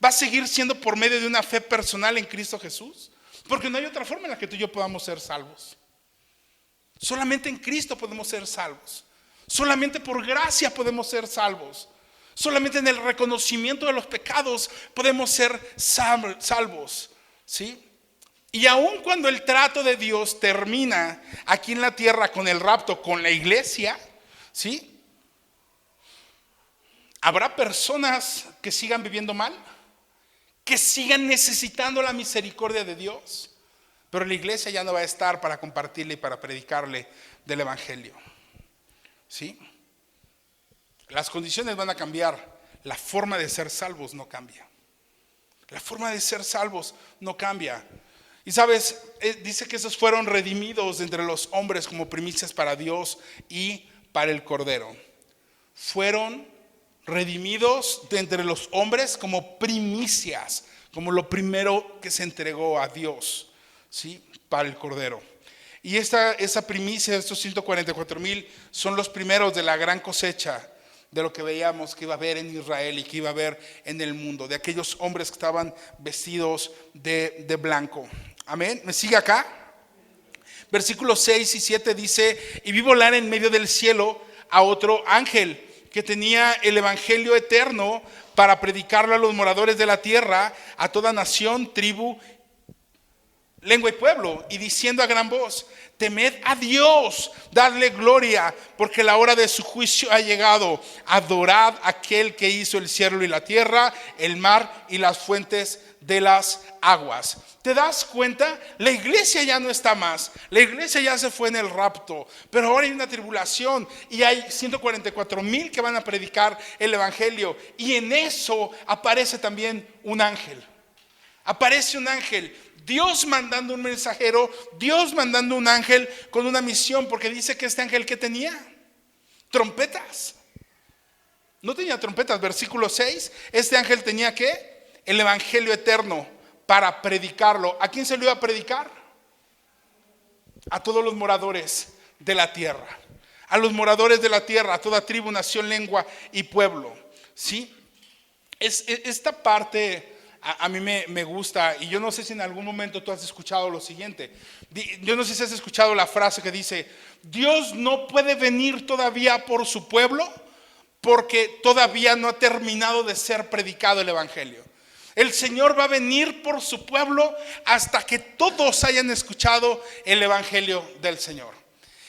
va a seguir siendo por medio de una fe personal en Cristo Jesús. Porque no hay otra forma en la que tú y yo podamos ser salvos. Solamente en Cristo podemos ser salvos. Solamente por gracia podemos ser salvos. Solamente en el reconocimiento de los pecados podemos ser salvos. ¿Sí? Y aun cuando el trato de Dios termina aquí en la tierra con el rapto, con la iglesia, ¿sí? Habrá personas que sigan viviendo mal, que sigan necesitando la misericordia de Dios, pero la iglesia ya no va a estar para compartirle y para predicarle del evangelio, ¿sí? Las condiciones van a cambiar, la forma de ser salvos no cambia. La forma de ser salvos no cambia. Y sabes, dice que esos fueron redimidos de entre los hombres como primicias para Dios y para el Cordero. Fueron redimidos de entre los hombres como primicias, como lo primero que se entregó a Dios, ¿sí? Para el Cordero. Y esa primicia de estos 144,000 son los primeros de la gran cosecha de lo que veíamos que iba a haber en Israel y que iba a haber en el mundo, de aquellos hombres que estaban vestidos de blanco. Amén. ¿Me sigue acá? Versículos 6 y 7 dice: y vi volar en medio del cielo a otro ángel que tenía el evangelio eterno para predicarlo a los moradores de la tierra, a toda nación, tribu, lengua y pueblo, y diciendo a gran voz: temed a Dios, dadle gloria, porque la hora de su juicio ha llegado. Adorad a aquel que hizo el cielo y la tierra, el mar y las fuentes de las aguas. ¿Te das cuenta? La iglesia ya no está más. La iglesia ya se fue en el rapto, pero ahora hay una tribulación y hay 144,000 que van a predicar el evangelio, y en eso aparece también un ángel. Aparece un ángel, Dios mandando un mensajero, Dios mandando un ángel con una misión, porque dice que este ángel, ¿qué tenía? Trompetas. No tenía trompetas. Versículo 6, este ángel tenía ¿qué? El evangelio eterno para predicarlo. ¿A quién se lo iba a predicar? A todos los moradores de la tierra. A los moradores de la tierra, a toda tribu, nación, lengua y pueblo. ¿Sí? Esta parte a mí me gusta, y yo no sé si en algún momento tú has escuchado lo siguiente. Yo no sé si has escuchado la frase que dice: Dios no puede venir todavía por su pueblo porque todavía no ha terminado de ser predicado el evangelio. El Señor va a venir por su pueblo hasta que todos hayan escuchado el evangelio del Señor.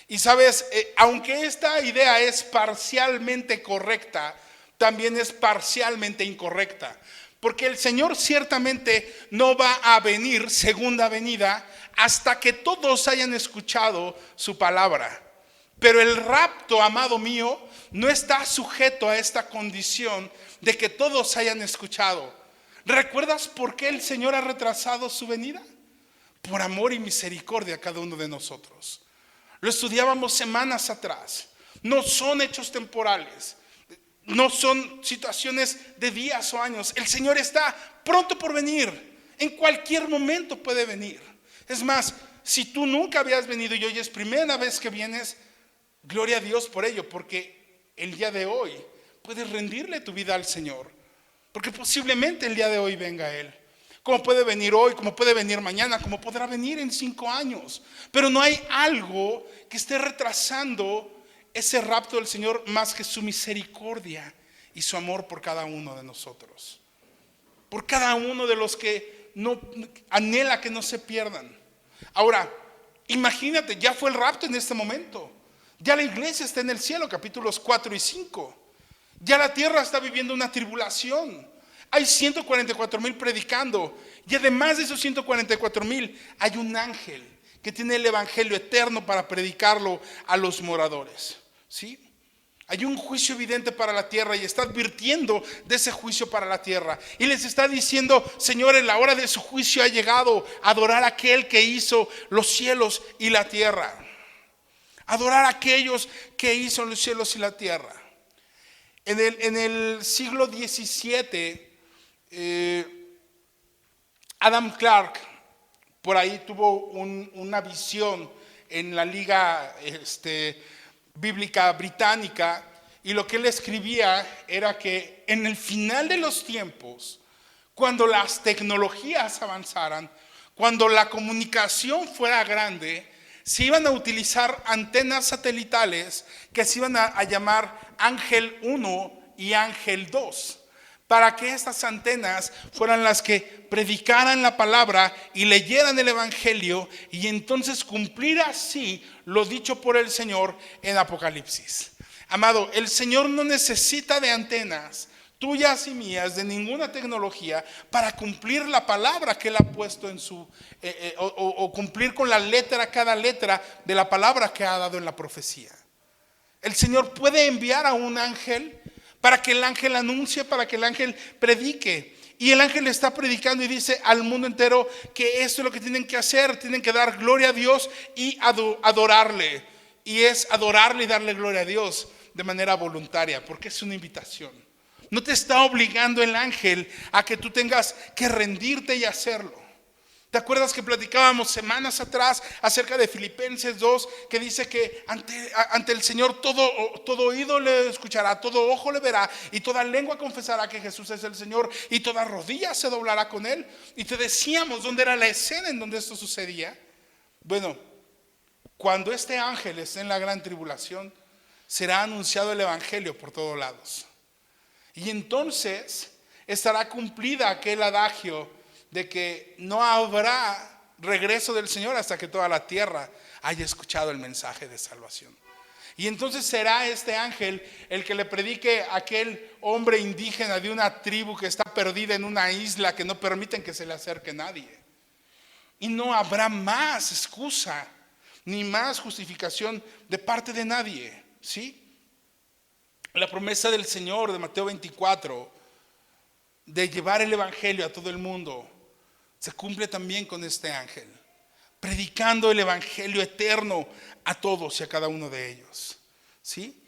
Y sabes, aunque esta idea es parcialmente correcta, también es parcialmente incorrecta. Porque el Señor ciertamente no va a venir, segunda venida, hasta que todos hayan escuchado su palabra. Pero el rapto, amado mío, no está sujeto a esta condición de que todos hayan escuchado. ¿Recuerdas por qué el Señor ha retrasado su venida? Por amor y misericordia a cada uno de nosotros. Lo estudiábamos semanas atrás. No son hechos temporales. No son situaciones de días o años. El Señor está pronto por venir. En cualquier momento puede venir. Es más, si tú nunca habías venido y hoy es primera vez que vienes, gloria a Dios por ello, porque el día de hoy puedes rendirle tu vida al Señor. Porque posiblemente el día de hoy venga Él. Como puede venir hoy, como puede venir mañana, como podrá venir en 5 años. Pero no hay algo que esté retrasando ese rapto del Señor más que su misericordia y su amor por cada uno de nosotros. Por cada uno de los que no anhela que no se pierdan. Ahora, imagínate, ya fue el rapto en este momento. Ya la iglesia está en el cielo, capítulos 4 y 5. Ya la tierra está viviendo una tribulación. Hay 144,000 predicando. Y además de esos 144,000, hay un ángel que tiene el evangelio eterno para predicarlo a los moradores. ¿Sí? Hay un juicio evidente para la tierra y está advirtiendo de ese juicio para la tierra. Y les está diciendo: señores, la hora de su juicio ha llegado. Adorar a aquel que hizo los cielos y la tierra. Adorar a aquellos que hizo los cielos y la tierra. En el siglo XVII, Adam Clarke por ahí tuvo una visión en la Liga Bíblica Británica, y lo que él escribía era que en el final de los tiempos, cuando las tecnologías avanzaran, cuando la comunicación fuera grande, se iban a utilizar antenas satelitales que se iban a llamar Ángel 1 y Ángel 2, para que estas antenas fueran las que predicaran la palabra y leyeran el evangelio, y entonces cumplir así lo dicho por el Señor en Apocalipsis. Amado, el Señor no necesita de antenas tuyas y mías, de ninguna tecnología, para cumplir la palabra que Él ha puesto en su o cumplir con la letra, cada letra de la palabra que ha dado en la profecía. El Señor puede enviar a un ángel para que el ángel anuncie, para que el ángel predique. Y el ángel está predicando y dice al mundo entero que esto es lo que tienen que hacer. Tienen que dar gloria a Dios y adorarle. Y es adorarle y darle gloria a Dios de manera voluntaria, porque es una invitación. No te está obligando el ángel a que tú tengas que rendirte y hacerlo. ¿Te acuerdas que platicábamos semanas atrás acerca de Filipenses 2, que dice que ante el Señor todo oído le escuchará, todo ojo le verá, y toda lengua confesará que Jesús es el Señor, y toda rodilla se doblará con Él? Y te decíamos dónde era la escena en donde esto sucedía. Bueno, cuando este ángel esté en la gran tribulación, será anunciado el evangelio por todos lados. Y entonces estará cumplida aquel adagio de que no habrá regreso del Señor hasta que toda la tierra haya escuchado el mensaje de salvación. Y entonces será este ángel el que le predique a aquel hombre indígena de una tribu que está perdida en una isla, que no permiten que se le acerque nadie. Y no habrá más excusa ni más justificación de parte de nadie. ¿Sí? La promesa del Señor de Mateo 24 de llevar el evangelio a todo el mundo se cumple también con este ángel, predicando el evangelio eterno a todos y a cada uno de ellos. ¿Sí?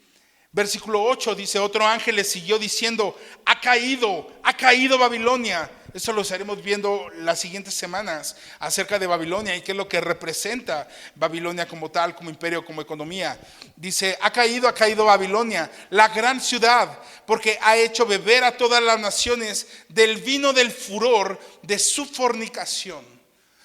Versículo 8 dice: otro ángel le siguió diciendo: ha caído Babilonia. Eso lo estaremos viendo las siguientes semanas acerca de Babilonia y qué es lo que representa Babilonia como tal, como imperio, como economía. Dice: ha caído Babilonia, la gran ciudad, porque ha hecho beber a todas las naciones del vino del furor de su fornicación.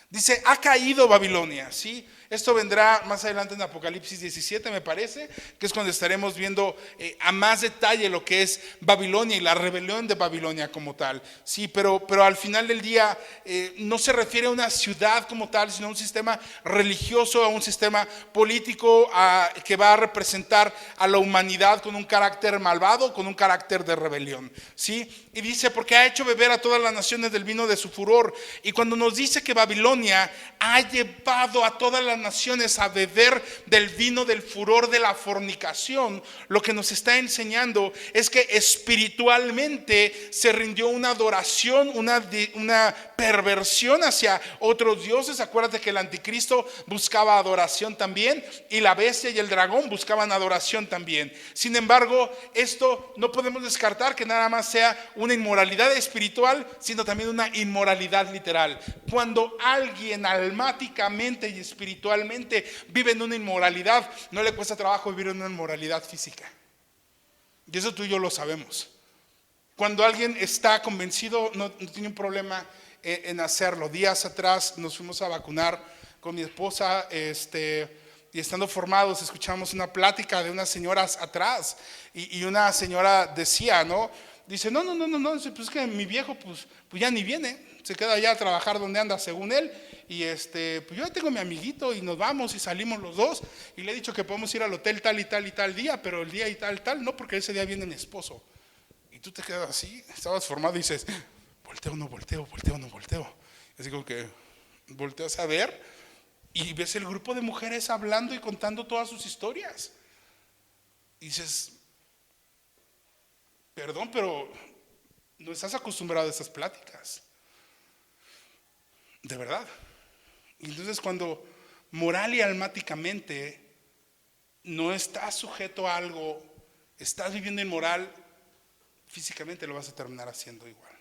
Dice: ha caído Babilonia. ¿Sí? Esto vendrá más adelante en Apocalipsis 17, me parece, que es cuando estaremos viendo a más detalle lo que es Babilonia y la rebelión de Babilonia como tal. Sí, pero al final del día no se refiere a una ciudad como tal, sino a un sistema religioso, a un sistema político que va a representar a la humanidad con un carácter malvado, con un carácter de rebelión. ¿Sí? Y dice: porque ha hecho beber a todas las naciones del vino de su furor. Y cuando nos dice que Babilonia ha llevado a todas las naciones a beber del vino del furor de la fornicación, lo que nos está enseñando es que espiritualmente se rindió una adoración, una perversión hacia otros dioses. Acuérdate que el anticristo buscaba adoración también, y la bestia y el dragón buscaban adoración también. Sin embargo, esto no podemos descartar que nada más sea una inmoralidad espiritual, sino también una inmoralidad literal. Cuando alguien almáticamente y espiritualmente vive en una inmoralidad, no le cuesta trabajo vivir en una inmoralidad física. Y eso tú y yo lo sabemos. Cuando alguien está convencido, no tiene un problema en hacerlo. Días atrás nos fuimos a vacunar con mi esposa, y estando formados escuchamos una plática de unas señoras atrás, y una señora decía, ¿no? Dice, no, pues es que mi viejo pues ya ni viene, se queda allá a trabajar donde anda según él, y pues yo tengo mi amiguito y nos vamos y salimos los dos, y le he dicho que podemos ir al hotel tal y tal y tal día, pero el día y tal no, porque ese día viene mi esposo. Y tú te quedas así, estabas formado y dices, volteo, no volteo. Así como que volteas a ver y ves el grupo de mujeres hablando y contando todas sus historias. Y dices, perdón, pero no estás acostumbrado a esas pláticas. De verdad. Y entonces cuando moral y almáticamente no estás sujeto a algo, estás viviendo inmoral, físicamente lo vas a terminar haciendo igual.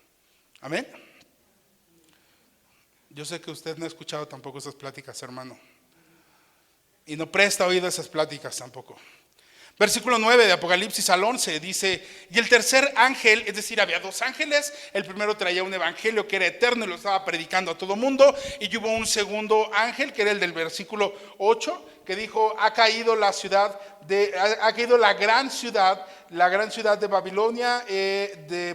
Amén. Yo sé que usted no ha escuchado tampoco esas pláticas, hermano, y no presta oído a esas pláticas tampoco. Versículo 9 de Apocalipsis al 11 dice, y el tercer ángel, es decir, había dos ángeles. El primero traía un evangelio que era eterno y lo estaba predicando a todo mundo, y hubo un segundo ángel que era el del versículo 8, que dijo, ha caído la gran ciudad de Babilonia,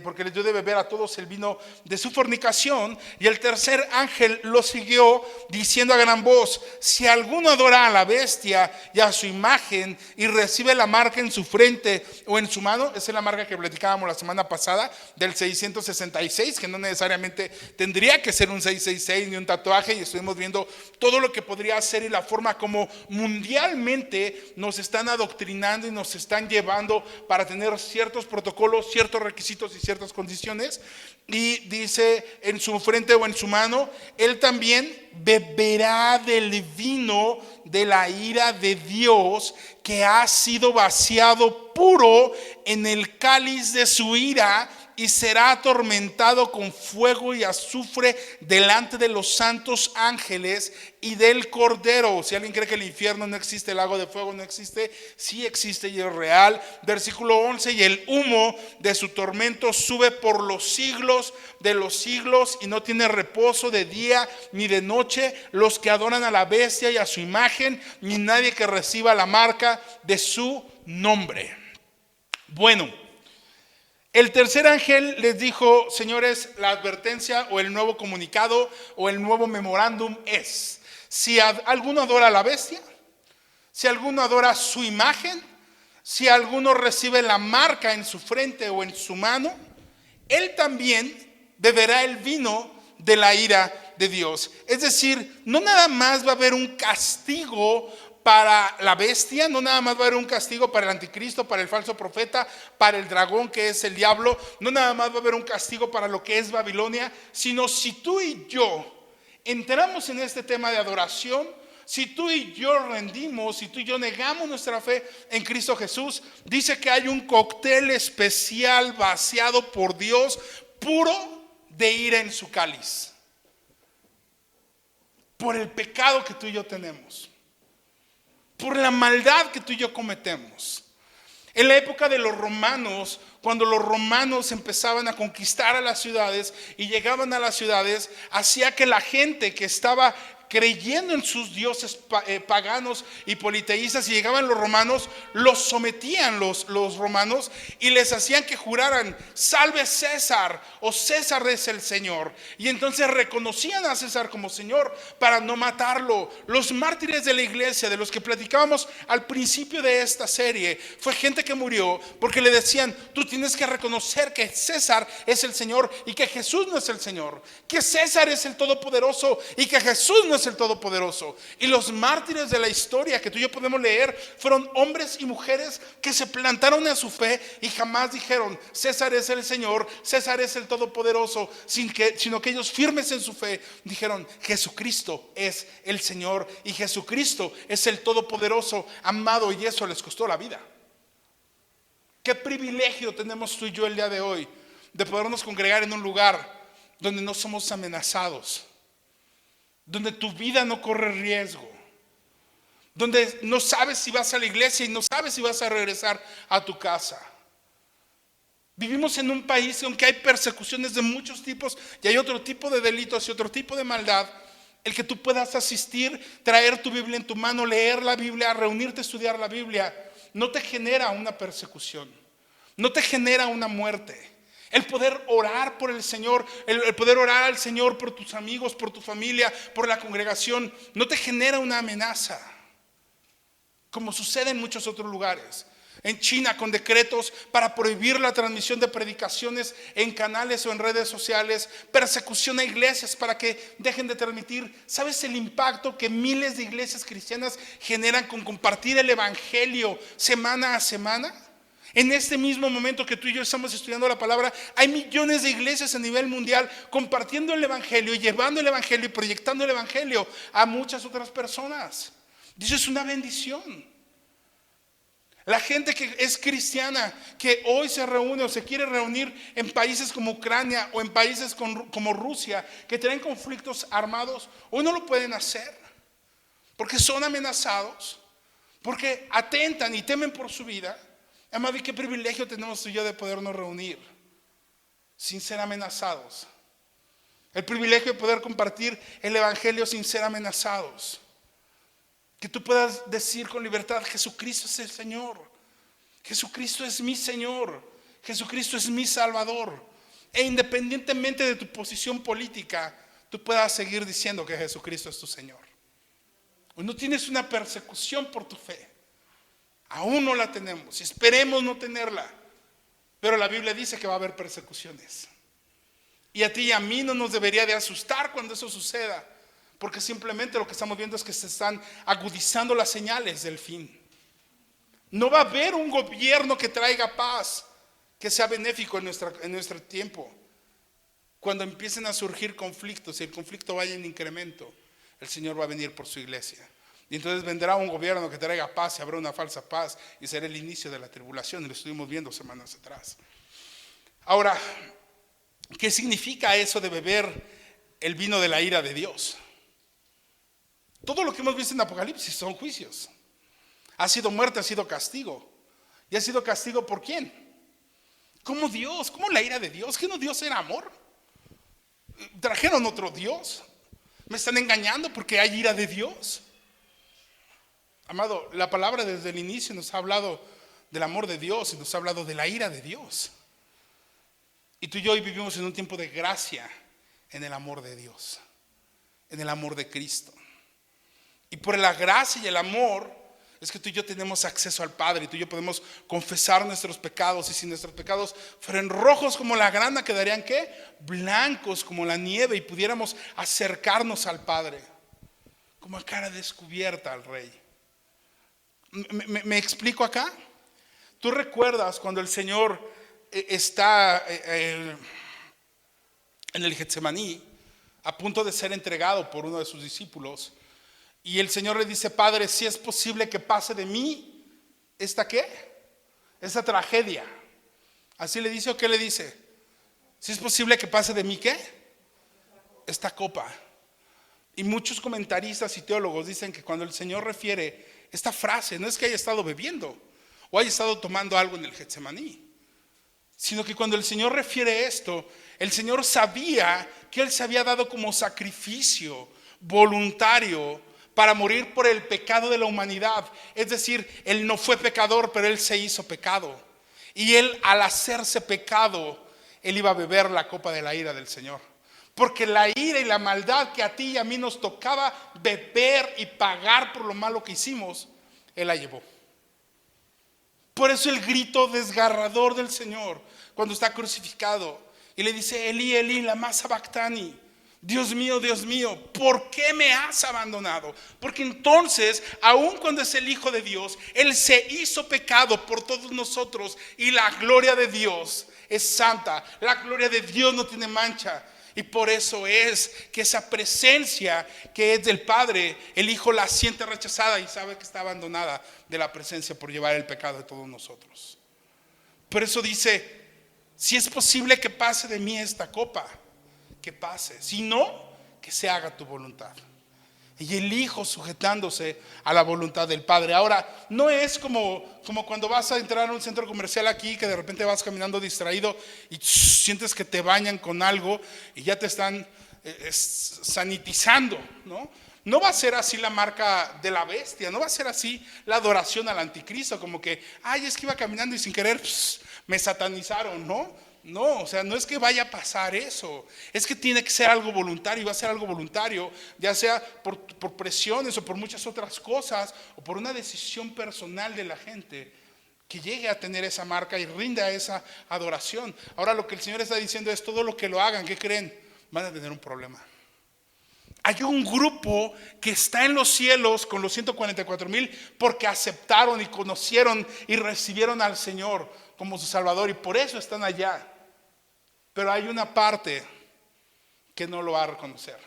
porque les dio de beber a todos el vino de su fornicación. Y el tercer ángel lo siguió diciendo a gran voz, si alguno adora a la bestia y a su imagen y recibe la marca en su frente o en su mano, esa es la marca que platicábamos la semana pasada del 666, que no necesariamente tendría que ser un 666 ni un tatuaje, y estuvimos viendo todo lo que podría ser y la forma como mundialmente nos están adoctrinando y nos están llevando para tener ciertos protocolos, ciertos requisitos y ciertas condiciones. Y dice, en su frente o en su mano, él también beberá del vino de la ira de Dios, que ha sido vaciado puro en el cáliz de su ira, y será atormentado con fuego y azufre delante de los santos ángeles y del Cordero. Si alguien cree que el infierno no existe, el lago de fuego no existe, sí existe y es real. Versículo 11, y el humo de su tormento sube por los siglos de los siglos, y no tiene reposo de día ni de noche los que adoran a la bestia y a su imagen, ni nadie que reciba la marca de su nombre. Bueno, el tercer ángel les dijo, señores, la advertencia o el nuevo comunicado o el nuevo memorándum es, si alguno adora a la bestia, si alguno adora su imagen, si alguno recibe la marca en su frente o en su mano, él también beberá el vino de la ira de Dios. Es decir, no nada más va a haber un castigo para la bestia, no nada más va a haber un castigo para el anticristo, para el falso profeta, para el dragón que es el diablo, no nada más va a haber un castigo para lo que es Babilonia, sino si tú y yo entramos en este tema de adoración, si tú y yo rendimos, si tú y yo negamos nuestra fe en Cristo Jesús, dice que hay un cóctel especial vaciado por Dios, puro de ira en su cáliz, por el pecado que tú y yo tenemos, por la maldad que tú y yo cometemos. En la época de los romanos, cuando los romanos empezaban a conquistar a las ciudades y llegaban a las ciudades, hacía que la gente que estaba creyendo en sus dioses paganos y politeístas, y llegaban los romanos, los sometían los romanos y les hacían que juraran, salve César, o César es el Señor, y entonces reconocían a César como Señor para no matarlo. Los mártires de la iglesia, de los que platicábamos al principio de esta serie, fue gente que murió porque le decían, tú tienes que reconocer que César es el Señor y que Jesús no es el Señor, que César es el Todopoderoso y que Jesús no es el Todopoderoso. Y los mártires de la historia que tú y yo podemos leer fueron hombres y mujeres que se plantaron en su fe y jamás dijeron: César es el Señor, César es el Todopoderoso, sino que ellos, firmes en su fe, dijeron: Jesucristo es el Señor y Jesucristo es el Todopoderoso, amado, y eso les costó la vida. Qué privilegio tenemos tú y yo el día de hoy de podernos congregar en un lugar donde no somos amenazados, donde tu vida no corre riesgo, donde no sabes si vas a la iglesia y no sabes si vas a regresar a tu casa. Vivimos en un país aunque hay persecuciones de muchos tipos y hay otro tipo de delitos y otro tipo de maldad. El que tú puedas asistir, traer tu Biblia en tu mano, leer la Biblia, reunirte a estudiar la Biblia, no te genera una persecución, no te genera una muerte. El poder orar por el Señor, el poder orar al Señor por tus amigos, por tu familia, por la congregación, no te genera una amenaza, como sucede en muchos otros lugares. En China, con decretos para prohibir la transmisión de predicaciones en canales o en redes sociales, persecución a iglesias para que dejen de transmitir. ¿Sabes el impacto que miles de iglesias cristianas generan con compartir el evangelio semana a semana? En este mismo momento que tú y yo estamos estudiando la palabra, hay millones de iglesias a nivel mundial compartiendo el evangelio, llevando el evangelio y proyectando el evangelio a muchas otras personas. Y eso es una bendición. La gente que es cristiana, que hoy se reúne o se quiere reunir en países como Ucrania o en países como Rusia, que tienen conflictos armados, hoy no lo pueden hacer porque son amenazados, porque atentan y temen por su vida. Amado, ¿y qué privilegio tenemos tú y yo de podernos reunir sin ser amenazados? El privilegio de poder compartir el evangelio sin ser amenazados. Que tú puedas decir con libertad: Jesucristo es el Señor, Jesucristo es mi Señor, Jesucristo es mi Salvador. E independientemente de tu posición política, tú puedas seguir diciendo que Jesucristo es tu Señor. Hoy no tienes una persecución por tu fe. Aún no la tenemos, esperemos no tenerla, pero la Biblia dice que va a haber persecuciones. Y a ti y a mí no nos debería de asustar cuando eso suceda, porque simplemente lo que estamos viendo es que se están agudizando las señales del fin. No va a haber un gobierno que traiga paz, que sea benéfico en nuestro tiempo. Cuando empiecen a surgir conflictos y el conflicto vaya en incremento, el Señor va a venir por su iglesia. Y entonces vendrá un gobierno que traiga paz y habrá una falsa paz y será el inicio de la tribulación. Y lo estuvimos viendo semanas atrás. Ahora, ¿qué significa eso de beber el vino de la ira de Dios? Todo lo que hemos visto en Apocalipsis son juicios. Ha sido muerte, ha sido castigo. ¿Y ha sido castigo por quién? ¿Cómo Dios? ¿Cómo la ira de Dios? ¿Que no Dios era amor? ¿Trajeron otro Dios? ¿Me están engañando porque hay ira de Dios? Amado, la palabra desde el inicio nos ha hablado del amor de Dios y nos ha hablado de la ira de Dios. Y tú y yo hoy vivimos en un tiempo de gracia en el amor de Dios, en el amor de Cristo. Y por la gracia y el amor es que tú y yo tenemos acceso al Padre y tú y yo podemos confesar nuestros pecados. Y si nuestros pecados fueran rojos como la grana, quedarían ¿qué? Blancos como la nieve y pudiéramos acercarnos al Padre como a cara descubierta al Rey. ¿Me explico acá? ¿Tú recuerdas cuando el Señor está en el Getsemaní, a punto de ser entregado por uno de sus discípulos? Y el Señor le dice: Padre, si es posible que pase de mí esta ¿qué? Esta tragedia. ¿Así le dice o qué le dice? Si es posible que pase de mí ¿qué? Esta copa. Y muchos comentaristas y teólogos dicen que cuando el Señor refiere esta frase, no es que haya estado bebiendo o haya estado tomando algo en el Getsemaní, sino que cuando el Señor refiere esto, el Señor sabía que Él se había dado como sacrificio voluntario para morir por el pecado de la humanidad. Es decir, Él no fue pecador, pero Él se hizo pecado. Y Él, al hacerse pecado, Él iba a beber la copa de la ira del Señor. Porque la ira y la maldad que a ti y a mí nos tocaba beber y pagar por lo malo que hicimos, Él la llevó. Por eso el grito desgarrador del Señor cuando está crucificado y le dice: Elí, Elí, lama sabactani. Dios mío, ¿por qué me has abandonado? Porque entonces, aun cuando es el Hijo de Dios, Él se hizo pecado por todos nosotros, y la gloria de Dios es santa, la gloria de Dios no tiene mancha. Y por eso es que esa presencia que es del Padre, el Hijo la siente rechazada y sabe que está abandonada de la presencia por llevar el pecado de todos nosotros. Por eso dice: si es posible que pase de mí esta copa, que pase; si no, que se haga tu voluntad. Y el Hijo sujetándose a la voluntad del Padre. Ahora, no es como cuando vas a entrar a un centro comercial aquí, que de repente vas caminando distraído y sientes que te bañan con algo y ya te están sanitizando, ¿no? No va a ser así la marca de la bestia, no va a ser así la adoración al anticristo, como que, ay, es que iba caminando y sin querer me satanizaron, ¿no? No, o sea, no es que vaya a pasar eso, es que tiene que ser algo voluntario, y va a ser algo voluntario, ya sea por presiones o por muchas otras cosas, o por una decisión personal de la gente, que llegue a tener esa marca y rinda esa adoración. Ahora lo que el Señor está diciendo es: todo lo que lo hagan, ¿qué creen? Van a tener un problema. Hay un grupo que está en los cielos con los 144,000 porque aceptaron y conocieron y recibieron al Señor como su Salvador, y por eso están allá. Pero hay una parte que no lo va a reconocer.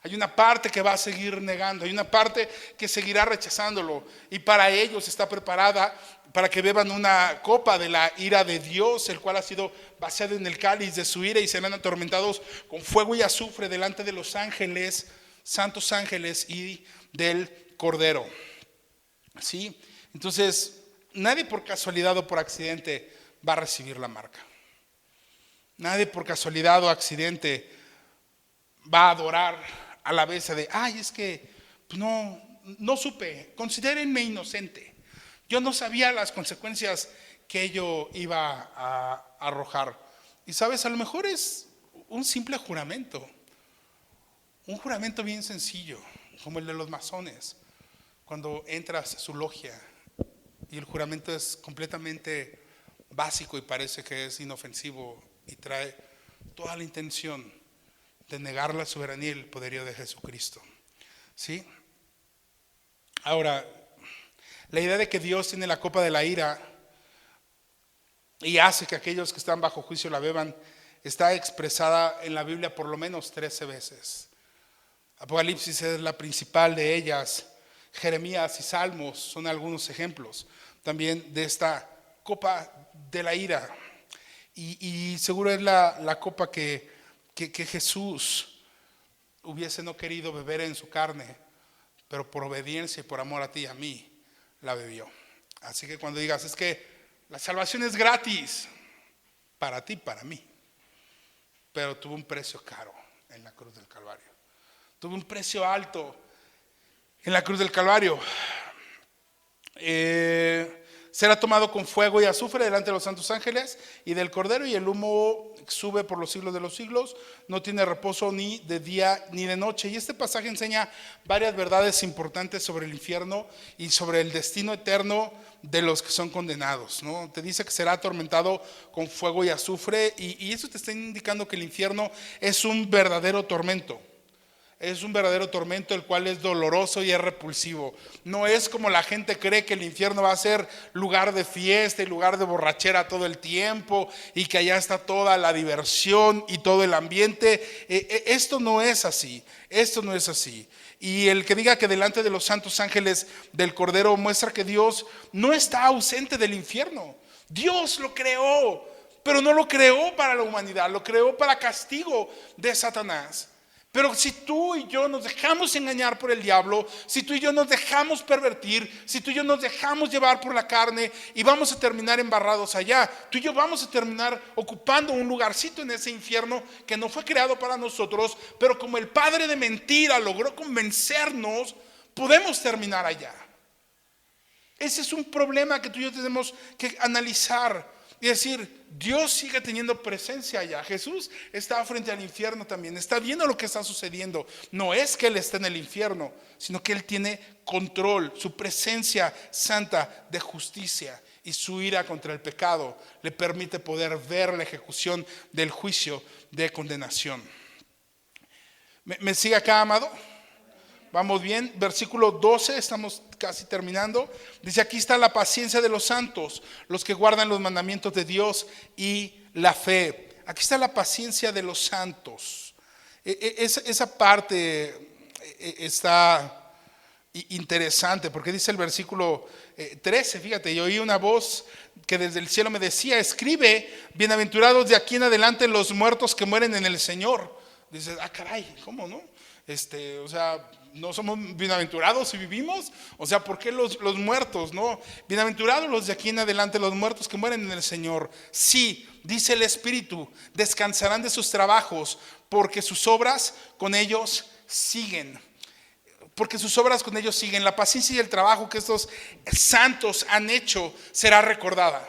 Hay una parte que va a seguir negando. Hay una parte que seguirá rechazándolo. Y para ellos está preparada para que beban una copa de la ira de Dios, el cual ha sido vaciado en el cáliz de su ira, y serán atormentados con fuego y azufre delante de los ángeles, santos ángeles, y del Cordero. ¿Sí? Entonces, nadie por casualidad o por accidente va a recibir la marca. Nadie por casualidad o accidente va a adorar a la vez de: ay, es que pues no supe, considérenme inocente, yo no sabía las consecuencias que ello iba a arrojar. Y sabes, a lo mejor es un simple juramento, un juramento bien sencillo, como el de los masones, cuando entras a su logia y el juramento es completamente básico y parece que es inofensivo y trae toda la intención de negar la soberanía y el poderío de Jesucristo. ¿Sí? Ahora, la idea de que Dios tiene la copa de la ira y hace que aquellos que están bajo juicio la beban está expresada en la Biblia por lo menos 13 veces. Apocalipsis es la principal de ellas. Jeremías y Salmos son algunos ejemplos también de esta copa de la ira. Y seguro es la copa que Jesús hubiese no querido beber en su carne, pero por obediencia y por amor a ti y a mí la bebió. Así que cuando digas: es que la salvación es gratis para ti, para mí, pero tuvo un precio caro en la cruz del Calvario, tuvo un precio alto en la cruz del Calvario. Será tomado con fuego y azufre delante de los santos ángeles y del Cordero, y el humo sube por los siglos de los siglos, no tiene reposo ni de día ni de noche. Y este pasaje enseña varias verdades importantes sobre el infierno y sobre el destino eterno de los que son condenados, ¿no? Te dice que será atormentado con fuego y azufre, y eso te está indicando que el infierno es un verdadero tormento. Es un verdadero tormento, el cual es doloroso y es repulsivo. No es como la gente cree, que el infierno va a ser lugar de fiesta y lugar de borrachera todo el tiempo, y que allá está toda la diversión y todo el ambiente. Esto no es así, esto no es así. Y el que diga que delante de los santos ángeles del Cordero muestra que Dios no está ausente del infierno. Dios lo creó, pero no lo creó para la humanidad, lo creó para castigo de Satanás. Pero si tú y yo nos dejamos engañar por el diablo, si tú y yo nos dejamos pervertir, si tú y yo nos dejamos llevar por la carne, y vamos a terminar embarrados allá, tú y yo vamos a terminar ocupando un lugarcito en ese infierno que no fue creado para nosotros, pero como el padre de mentira logró convencernos, podemos terminar allá. Ese es un problema que tú y yo tenemos que analizar y decir: Dios sigue teniendo presencia allá. Jesús está frente al infierno también, está viendo lo que está sucediendo. No es que Él esté en el infierno, sino que Él tiene control. Su presencia santa de justicia y su ira contra el pecado le permite poder ver la ejecución del juicio de condenación. ¿Me sigue acá, amado? Vamos bien, versículo 12, estamos casi terminando. Dice, aquí está la paciencia de los santos, los que guardan los mandamientos de Dios y la fe. Aquí está la paciencia de los santos. Esa parte está interesante, porque dice el versículo 13, fíjate, yo oí una voz que desde el cielo me decía, escribe, bienaventurados de aquí en adelante los muertos que mueren en el Señor. Dices, caray, ¿cómo no? O sea, no somos bienaventurados si vivimos. O sea, ¿por qué los muertos? No, bienaventurados los de aquí en adelante, los muertos que mueren en el Señor. Sí, dice el Espíritu, descansarán de sus trabajos, porque sus obras con ellos siguen. Porque sus obras con ellos siguen. La paciencia y el trabajo que estos santos han hecho será recordada.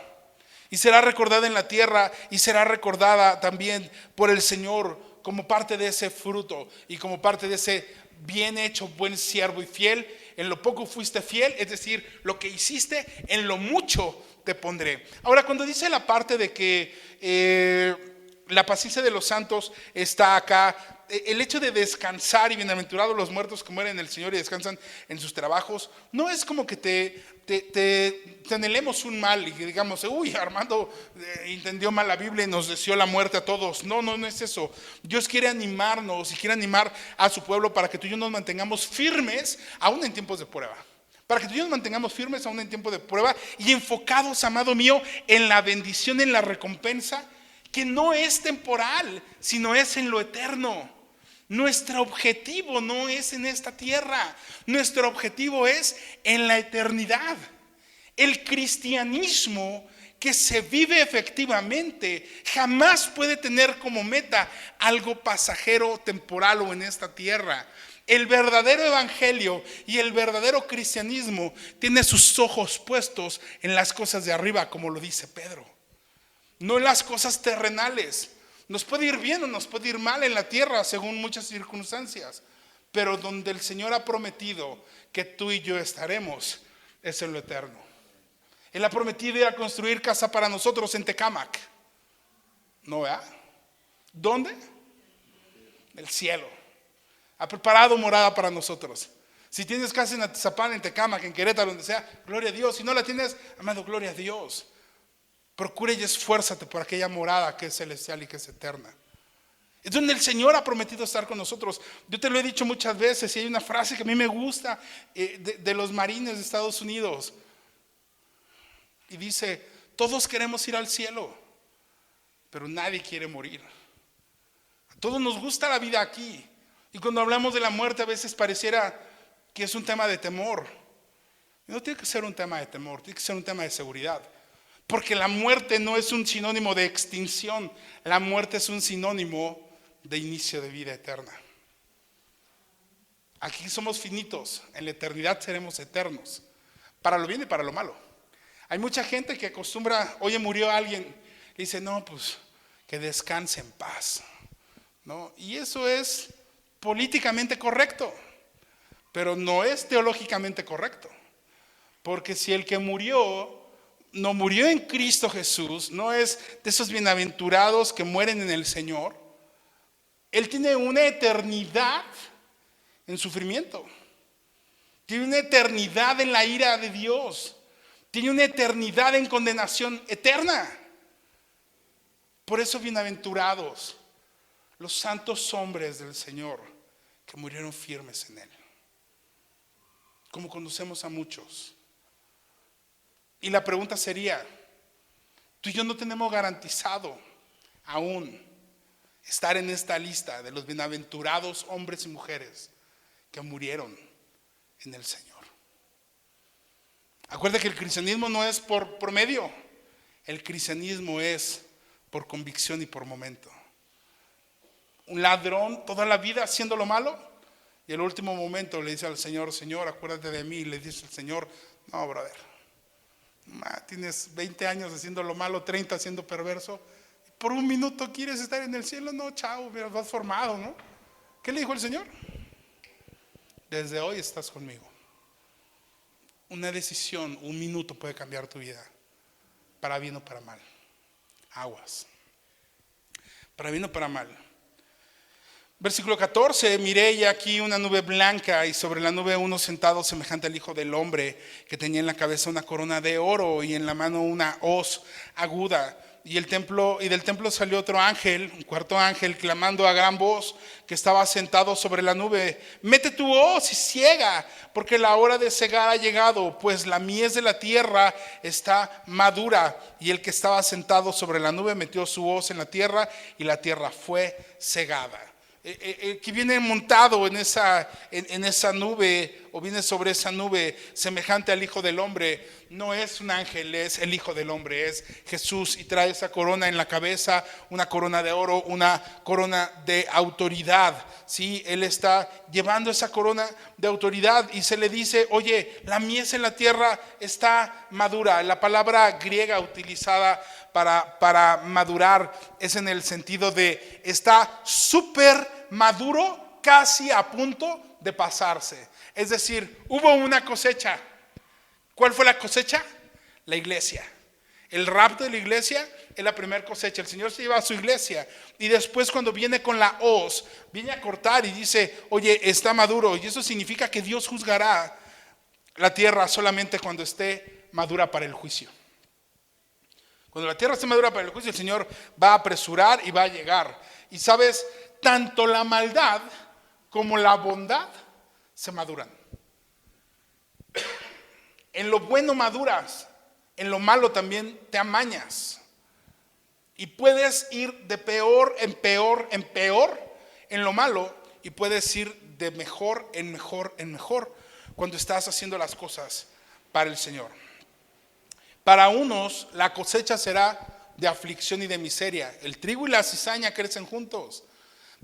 Y será recordada en la tierra y será recordada también por el Señor como parte de ese fruto y como parte de ese bien hecho, buen siervo y fiel. En lo poco fuiste fiel, es decir, lo que hiciste, en lo mucho te pondré. Ahora, cuando dice la parte de que la paciencia de los santos está acá, el hecho de descansar y bienaventurados los muertos que mueren en el Señor y descansan en sus trabajos, no es como que te anhelemos un mal y que digamos, uy, Armando entendió mal la Biblia y nos deseó la muerte a todos. No es eso. Dios quiere animarnos y quiere animar a su pueblo para que tú y yo nos mantengamos firmes aún en tiempos de prueba. Para que tú y yo nos mantengamos firmes aún en tiempo de prueba y enfocados, amado mío, en la bendición, en la recompensa, que no es temporal, sino es en lo eterno. Nuestro objetivo no es en esta tierra, nuestro objetivo es en la eternidad. El cristianismo que se vive efectivamente jamás puede tener como meta algo pasajero, temporal o en esta tierra. El verdadero evangelio y el verdadero cristianismo tiene sus ojos puestos en las cosas de arriba, como lo dice Pedro, no en las cosas terrenales. Nos puede ir bien o nos puede ir mal en la tierra según muchas circunstancias, pero donde el Señor ha prometido que tú y yo estaremos es en lo eterno. Él ha prometido ir a construir casa para nosotros en Tecámac. ¿No, verdad? ¿Dónde? El cielo. Ha preparado morada para nosotros. Si tienes casa en Atizapán, en Tecámac, en Querétaro, donde sea, gloria a Dios. Si no la tienes, amado, gloria a Dios. Procura y esfuérzate por aquella morada que es celestial y que es eterna. Es donde el Señor ha prometido estar con nosotros. Yo te lo he dicho muchas veces y hay una frase que a mí me gusta de los marines de Estados Unidos. Y dice, todos queremos ir al cielo, pero nadie quiere morir. A todos nos gusta la vida aquí. Y cuando hablamos de la muerte a veces pareciera que es un tema de temor. Y no tiene que ser un tema de temor, tiene que ser un tema de seguridad. Porque la muerte no es un sinónimo de extinción, la muerte es un sinónimo de inicio de vida eterna. Aquí somos finitos, en la eternidad seremos eternos, para lo bien y para lo malo. Hay mucha gente que acostumbra, oye, murió alguien, y dice, no, pues que descanse en paz, ¿no? Y eso es políticamente correcto, pero no es teológicamente correcto. Porque si el que murió no murió en Cristo Jesús, no es de esos bienaventurados que mueren en el Señor, él tiene una eternidad en sufrimiento, tiene una eternidad en la ira de Dios, tiene una eternidad en condenación eterna. Por eso bienaventurados los santos hombres del Señor que murieron firmes en Él, como conocemos a muchos. Y la pregunta sería, tú y yo no tenemos garantizado aún estar en esta lista de los bienaventurados hombres y mujeres que murieron en el Señor. Acuérdate que el cristianismo no es por promedio, el cristianismo es por convicción y por momento. Un ladrón toda la vida haciendo lo malo y el último momento le dice al Señor, Señor, acuérdate de mí. Y le dice el Señor, no, brother, tienes 20 años haciendo lo malo, 30 siendo perverso. Por un minuto quieres estar en el cielo. No, chao, vas formado, ¿no? ¿Qué le dijo el Señor? Desde hoy estás conmigo. Una decisión, un minuto puede cambiar tu vida, para bien o para mal. Aguas. Para bien o para mal. Versículo 14, miré y aquí una nube blanca y sobre la nube uno sentado semejante al Hijo del Hombre, que tenía en la cabeza una corona de oro y en la mano una hoz aguda. Y del templo salió otro ángel, un cuarto ángel, clamando a gran voz, que estaba sentado sobre la nube: mete tu hoz y ciega, porque la hora de cegar ha llegado, pues la mies de la tierra está madura. Y el que estaba sentado sobre la nube metió su hoz en la tierra y la tierra fue cegada. Que viene montado en esa nube, o viene sobre esa nube semejante al Hijo del Hombre, no es un ángel, es el Hijo del Hombre, es Jesús, y trae esa corona en la cabeza, una corona de oro, una corona de autoridad. ¿Sí? Él está llevando esa corona de autoridad y se le dice: oye, la mies en la tierra está madura. La palabra griega utilizada para madurar es en el sentido de está súper maduro, casi a punto de pasarse. Es decir, hubo una cosecha. ¿Cuál fue la cosecha? La iglesia. El rapto de la iglesia es la primera cosecha. El Señor se lleva a su iglesia y después, cuando viene con la hoz, viene a cortar y dice: oye, está maduro. Y eso significa que Dios juzgará la tierra solamente cuando esté madura para el juicio. Cuando la tierra esté madura para el juicio, el Señor va a apresurar y va a llegar. Y sabes, tanto la maldad como la bondad se maduran. En lo bueno maduras, en lo malo también te amañas. Y puedes ir de peor en peor en peor en lo malo, y puedes ir de mejor en mejor en mejor cuando estás haciendo las cosas para el Señor. Para unos la cosecha será de aflicción y de miseria. El trigo y la cizaña crecen juntos,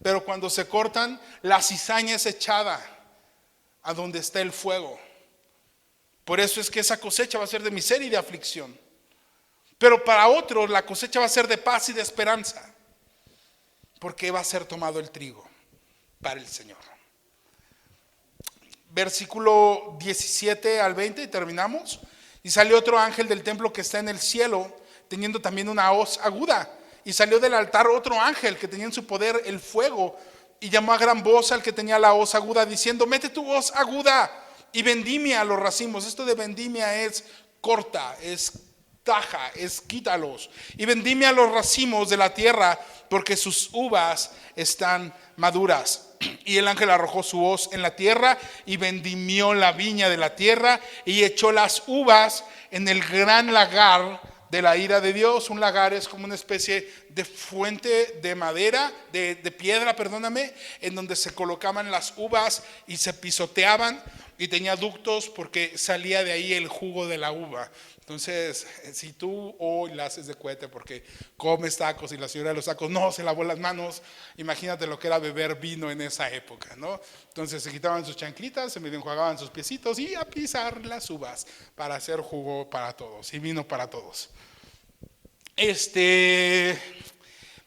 pero cuando se cortan, la cizaña es echada a donde está el fuego. Por eso es que esa cosecha va a ser de miseria y de aflicción. Pero para otros la cosecha va a ser de paz y de esperanza, porque va a ser tomado el trigo para el Señor. Versículo 17 al 20 y terminamos. Y salió otro ángel del templo que está en el cielo, teniendo también una hoz aguda. Y salió del altar otro ángel que tenía en su poder el fuego, y llamó a gran voz al que tenía la hoz aguda, diciendo: mete tu hoz aguda y vendimia los racimos. Esto de vendimia es corta, es taja, es quítalos. Y vendimia los racimos de la tierra, porque sus uvas están maduras. Y el ángel arrojó su hoz en la tierra y vendimió la viña de la tierra y echó las uvas en el gran lagar de la ira de Dios. Un lagar es como una especie de fuente de madera, de piedra, perdóname, en donde se colocaban las uvas y se pisoteaban, y tenía ductos porque salía de ahí el jugo de la uva. Entonces, si tú hoy la haces de cohete porque comes tacos y la señora de los tacos no se lavó las manos, imagínate lo que era beber vino en esa época, ¿no? Entonces se quitaban sus chanclitas, se medio enjuagaban sus piecitos y a pisar las uvas para hacer jugo para todos y vino para todos.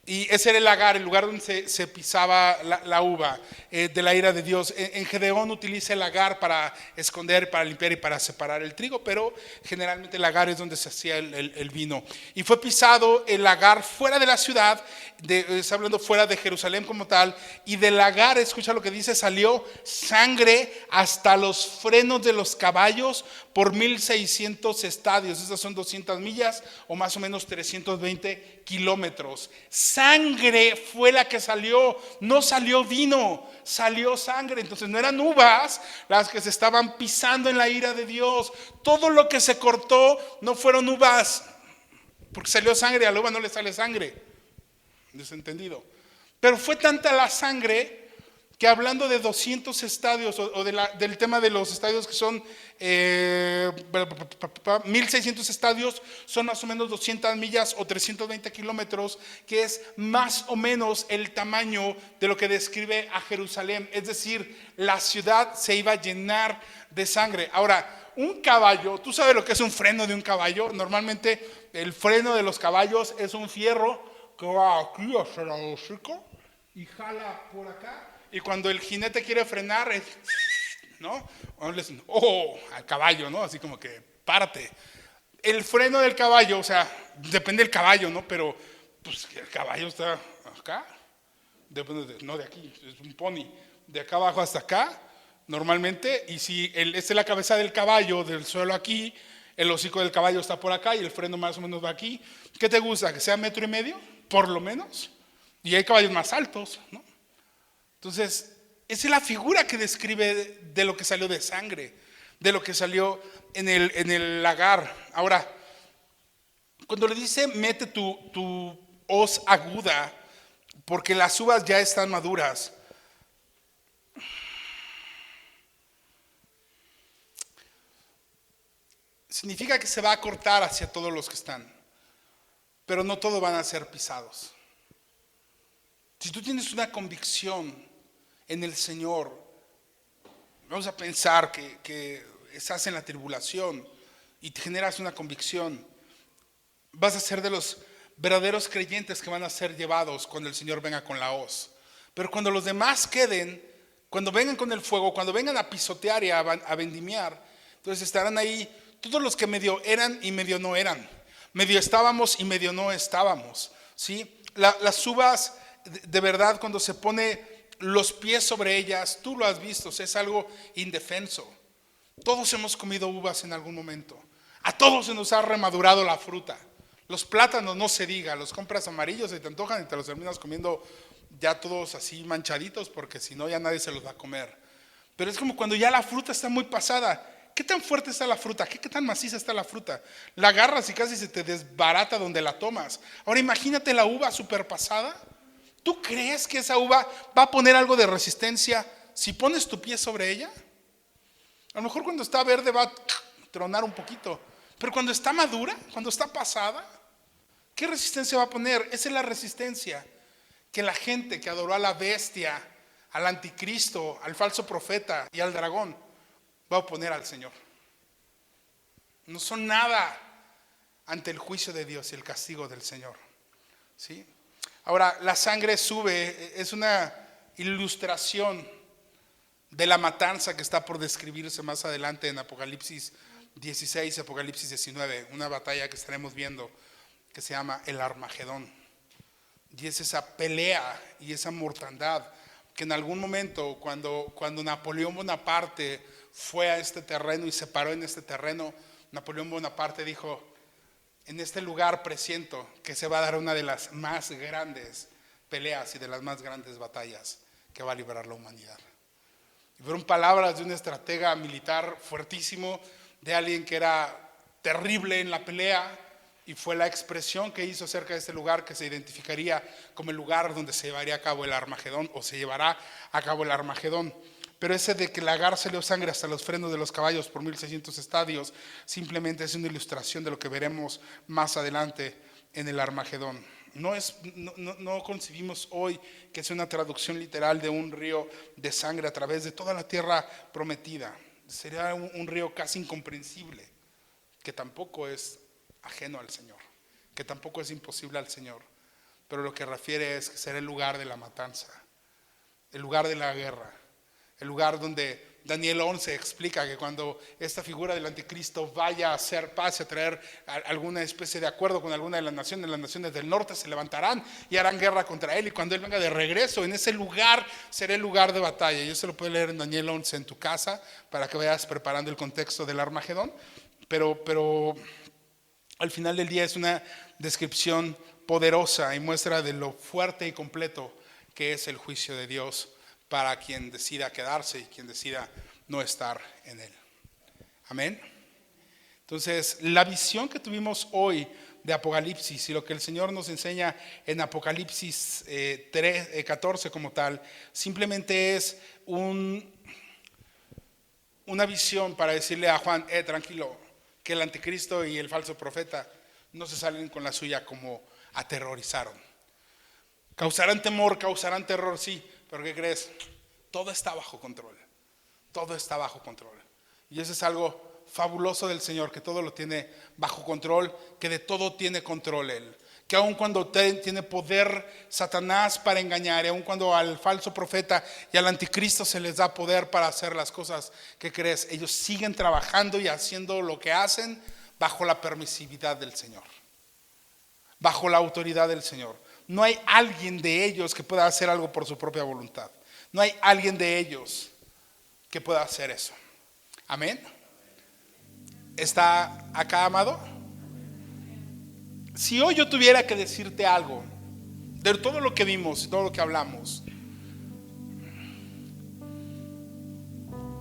Y ese era el lagar, el lugar donde se pisaba la uva de la ira de Dios. En Gedeón utiliza el lagar para esconder, para limpiar y para separar el trigo, pero generalmente el lagar es donde se hacía el vino. Y fue pisado el lagar fuera de la ciudad, está hablando fuera de Jerusalén como tal, y del lagar, escucha lo que dice: salió sangre hasta los frenos de los caballos por 1600 estadios. Esas son 200 millas o más o menos 320 kilómetros. Sangre fue la que salió, no salió vino, salió sangre. Entonces no eran uvas las que se estaban pisando en la ira de Dios. Todo lo que se cortó no fueron uvas, porque salió sangre. A la uva no le sale sangre. Desentendido. Pero fue tanta la sangre que, hablando de 200 estadios o del tema de los estadios, que son 1600 estadios, son más o menos 200 millas o 320 kilómetros, que es más o menos el tamaño de lo que describe a Jerusalén. Es decir, la ciudad se iba a llenar de sangre. Ahora, un caballo, ¿tú sabes lo que es un freno de un caballo? Normalmente el freno de los caballos es un fierro que va aquí hacia el hocico y jala por acá. Y cuando el jinete quiere frenar, ¿no? Al caballo, ¿no? Así como que parte. El freno del caballo, o sea, depende del caballo, ¿no? Pero pues el caballo está acá, no de aquí, es un pony, de acá abajo hasta acá, normalmente, y si esta es la cabeza del caballo, del suelo aquí, el hocico del caballo está por acá y el freno más o menos va aquí. ¿Qué te gusta? ¿Que sea 1.5 metros? Por lo menos. Y hay caballos más altos, ¿no? Entonces, esa es la figura que describe de lo que salió de sangre, de lo que salió en el lagar. Ahora, cuando le dice mete tu hoz aguda, porque las uvas ya están maduras, significa que se va a cortar hacia todos los que están, pero no todos van a ser pisados. Si tú tienes una convicción en el Señor, vamos a pensar que estás en la tribulación y te generas una convicción, vas a ser de los verdaderos creyentes que van a ser llevados cuando el Señor venga con la hoz. Pero cuando los demás queden, cuando vengan con el fuego, cuando vengan a pisotear y a vendimiar, entonces estarán ahí todos los que medio eran y medio no eran, medio estábamos y medio no estábamos, ¿sí? Las uvas, de verdad, cuando se pone los pies sobre ellas, tú lo has visto, es algo indefenso. Todos hemos comido uvas en algún momento. A todos se nos ha remadurado la fruta. Los plátanos no se diga, los compras amarillos y te antojan y te los terminas comiendo ya todos así manchaditos, porque si no ya nadie se los va a comer. Pero es como cuando ya la fruta está muy pasada. ¿Qué tan fuerte está la fruta? ¿Qué tan maciza está la fruta? La agarras y casi se te desbarata donde la tomas. Ahora imagínate la uva súper pasada. ¿Tú crees que esa uva va a poner algo de resistencia si pones tu pie sobre ella? A lo mejor cuando está verde va a tronar un poquito, pero cuando está madura, cuando está pasada, ¿qué resistencia va a poner? Esa es la resistencia que la gente que adoró a la bestia, al anticristo, al falso profeta y al dragón va a oponer al Señor. No son nada ante el juicio de Dios y el castigo del Señor, ¿sí? Ahora, la sangre sube, es una ilustración de la matanza que está por describirse más adelante en Apocalipsis 16 y Apocalipsis 19, una batalla que estaremos viendo que se llama el Armagedón. Y es esa pelea y esa mortandad que en algún momento cuando Napoleón Bonaparte fue a este terreno y se paró en este terreno, Napoleón Bonaparte dijo: en este lugar presiento que se va a dar una de las más grandes peleas y de las más grandes batallas que va a liberar la humanidad. Y fueron palabras de un estratega militar fuertísimo, de alguien que era terrible en la pelea, y fue la expresión que hizo acerca de este lugar que se identificaría como el lugar donde se llevaría a cabo el Armagedón, o se llevará a cabo el Armagedón. Pero ese de que lagar salió sangre hasta los frenos de los caballos por 1600 estadios, simplemente es una ilustración de lo que veremos más adelante en el Armagedón. No concebimos hoy que sea una traducción literal de un río de sangre a través de toda la tierra prometida. Sería un río casi incomprensible, que tampoco es ajeno al Señor, que tampoco es imposible al Señor, pero lo que refiere es que será el lugar de la matanza, el lugar de la guerra, el lugar donde Daniel 11 explica que cuando esta figura del anticristo vaya a hacer paz y a traer alguna especie de acuerdo con alguna de las naciones del norte se levantarán y harán guerra contra él, y cuando él venga de regreso, en ese lugar será el lugar de batalla. Y eso lo puedes leer en Daniel 11 en tu casa para que vayas preparando el contexto del Armagedón, pero al final del día es una descripción poderosa y muestra de lo fuerte y completo que es el juicio de Dios para quien decida quedarse y quien decida no estar en él. Amén. Entonces, la visión que tuvimos hoy de Apocalipsis y lo que el Señor nos enseña en Apocalipsis 14 como tal, simplemente es una visión para decirle a Juan: tranquilo, que el anticristo y el falso profeta no se salen con la suya como aterrorizaron. Causarán temor, causarán terror, sí, pero ¿qué crees? Todo está bajo control. Todo está bajo control. Y eso es algo fabuloso del Señor, que todo lo tiene bajo control, que de todo tiene control Él. Que aun cuando tiene poder Satanás para engañar, y aun cuando al falso profeta y al anticristo se les da poder para hacer las cosas, ¿qué crees? Ellos siguen trabajando y haciendo lo que hacen bajo la permisividad del Señor, bajo la autoridad del Señor. no hay alguien de ellos que pueda hacer algo por su propia voluntad. No hay alguien de ellos que pueda hacer eso. Amén. ¿Está acá, amado? Si hoy yo tuviera que decirte algo de todo lo que vimos y todo lo que hablamos,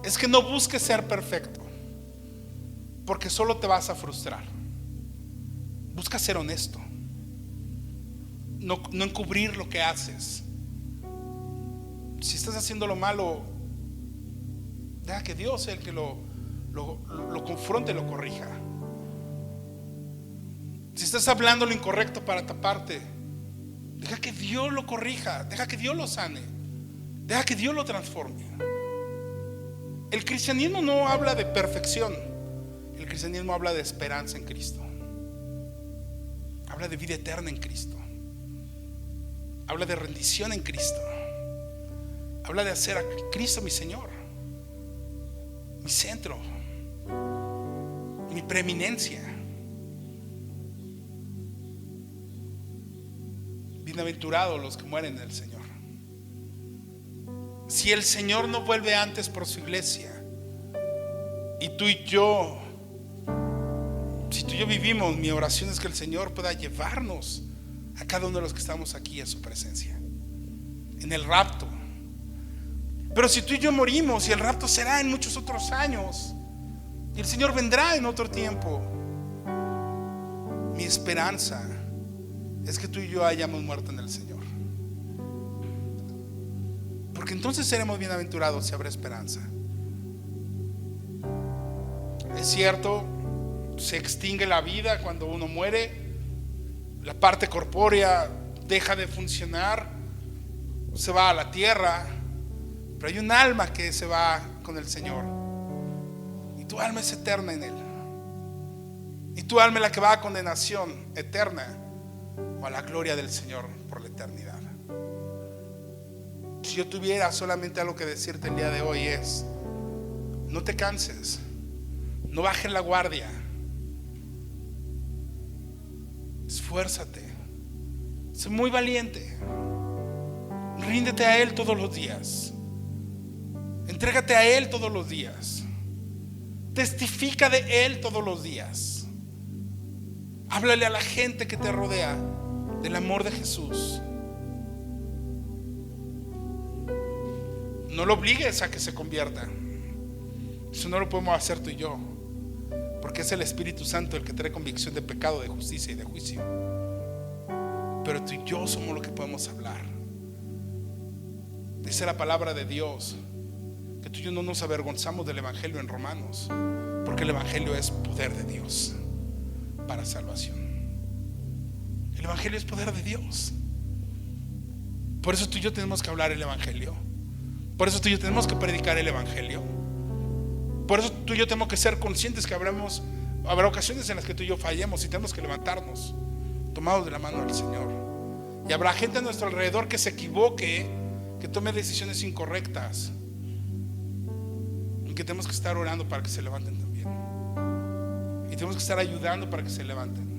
es que no busques ser perfecto, porque solo te vas a frustrar. Busca ser honesto, no encubrir lo que haces. Si estás haciendo lo malo, deja que Dios sea el que lo confronte, lo corrija. Si estás hablando lo incorrecto para taparte, deja que Dios lo corrija, deja que Dios lo sane, deja que Dios lo transforme. El cristianismo no habla de perfección, el cristianismo habla de esperanza en Cristo, habla de vida eterna en Cristo, habla de rendición en Cristo, habla de hacer a Cristo mi Señor, mi centro, mi preeminencia. Bienaventurados los que mueren en el Señor. Si el Señor no vuelve antes por su iglesia, y tú y yo, si tú y yo vivimos, mi oración es que el Señor pueda llevarnos a cada uno de los que estamos aquí en su presencia, en el rapto. Pero si tú y yo morimos, y el rapto será en muchos otros años, y el Señor vendrá en otro tiempo, mi esperanza es que tú y yo hayamos muerto en el Señor, porque entonces seremos bienaventurados y habrá esperanza. Es cierto, se extingue la vida cuando uno muere, la parte corpórea deja de funcionar, se va a la tierra, pero hay un alma que se va con el Señor, y tu alma es eterna en Él, y tu alma es la que va a condenación eterna o a la gloria del Señor por la eternidad. Si yo tuviera solamente algo que decirte el día de hoy es: no te canses, no bajes la guardia, esfuérzate, sé muy valiente, ríndete a Él todos los días, entrégate a Él todos los días, testifica de Él todos los días, háblale a la gente que te rodea del amor de Jesús. No lo obligues a que se convierta, eso no lo podemos hacer tú y yo, porque es el Espíritu Santo el que trae convicción de pecado, de justicia y de juicio. Pero tú y yo somos los que podemos hablar. Dice la palabra de Dios que tú y yo no nos avergonzamos del Evangelio en Romanos, porque el Evangelio es poder de Dios para salvación. El Evangelio es poder de Dios. Por eso tú y yo tenemos que hablar el Evangelio. Por eso tú y yo tenemos que predicar el Evangelio. Por eso tú y yo tenemos que ser conscientes que habrá ocasiones en las que tú y yo fallemos y tenemos que levantarnos tomados de la mano del Señor. Y habrá gente a nuestro alrededor que se equivoque, que tome decisiones incorrectas, y que tenemos que estar orando para que se levanten también, y tenemos que estar ayudando para que se levanten.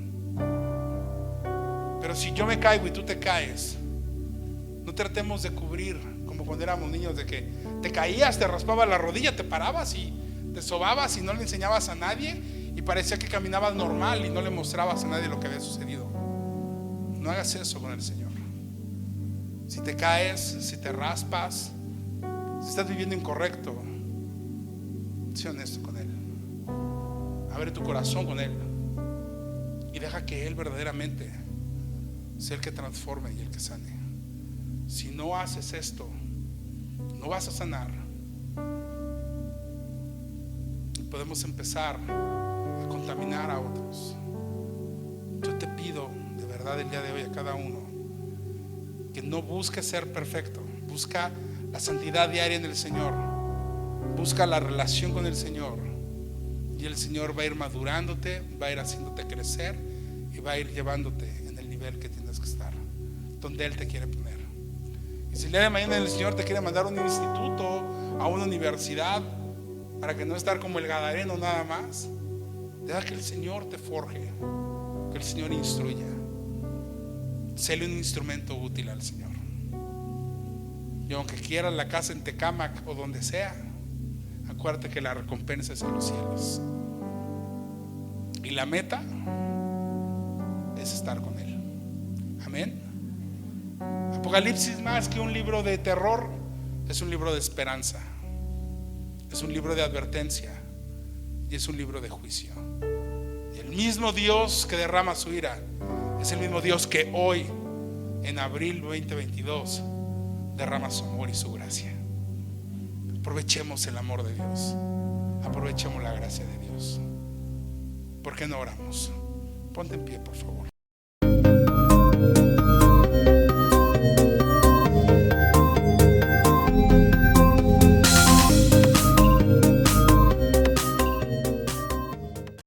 Pero si yo me caigo y tú te caes, no tratemos de cubrir como cuando éramos niños, de que te caías, te raspabas la rodilla, te parabas y te sobabas y no le enseñabas a nadie, y parecía que caminabas normal y no le mostrabas a nadie lo que había sucedido. No hagas eso con el Señor. Si te caes, si te raspas, si estás viviendo incorrecto, sé honesto con Él, abre tu corazón con Él y deja que Él verdaderamente sea el que transforme y el que sane. Si no haces esto, no vas a sanar. Podemos empezar a contaminar a otros. Yo te pido de verdad el día de hoy a cada uno que no busque ser perfecto, busca la santidad diaria en el Señor, busca la relación con el Señor, y el Señor va a ir madurándote, va a ir haciéndote crecer y va a ir llevándote en el nivel que tienes que estar, donde Él te quiere poner. Y si el día de mañana el Señor te quiere mandar a un instituto, a una universidad, para que no estar como el gadareno nada más, deja que el Señor te forje, que el Señor instruya. séle un instrumento útil al Señor. Y aunque quieras la casa en Tecámac o donde sea, acuérdate que la recompensa es en los cielos. Y la meta es estar con Él. Amén. Apocalipsis, más que un libro de terror, es un libro de esperanza, es un libro de advertencia y es un libro de juicio. Y el mismo Dios que derrama su ira es el mismo Dios que hoy, en abril 2022, derrama su amor y su gracia. Aprovechemos el amor de Dios, aprovechemos la gracia de Dios. ¿Por qué no oramos? Ponte en pie, por favor.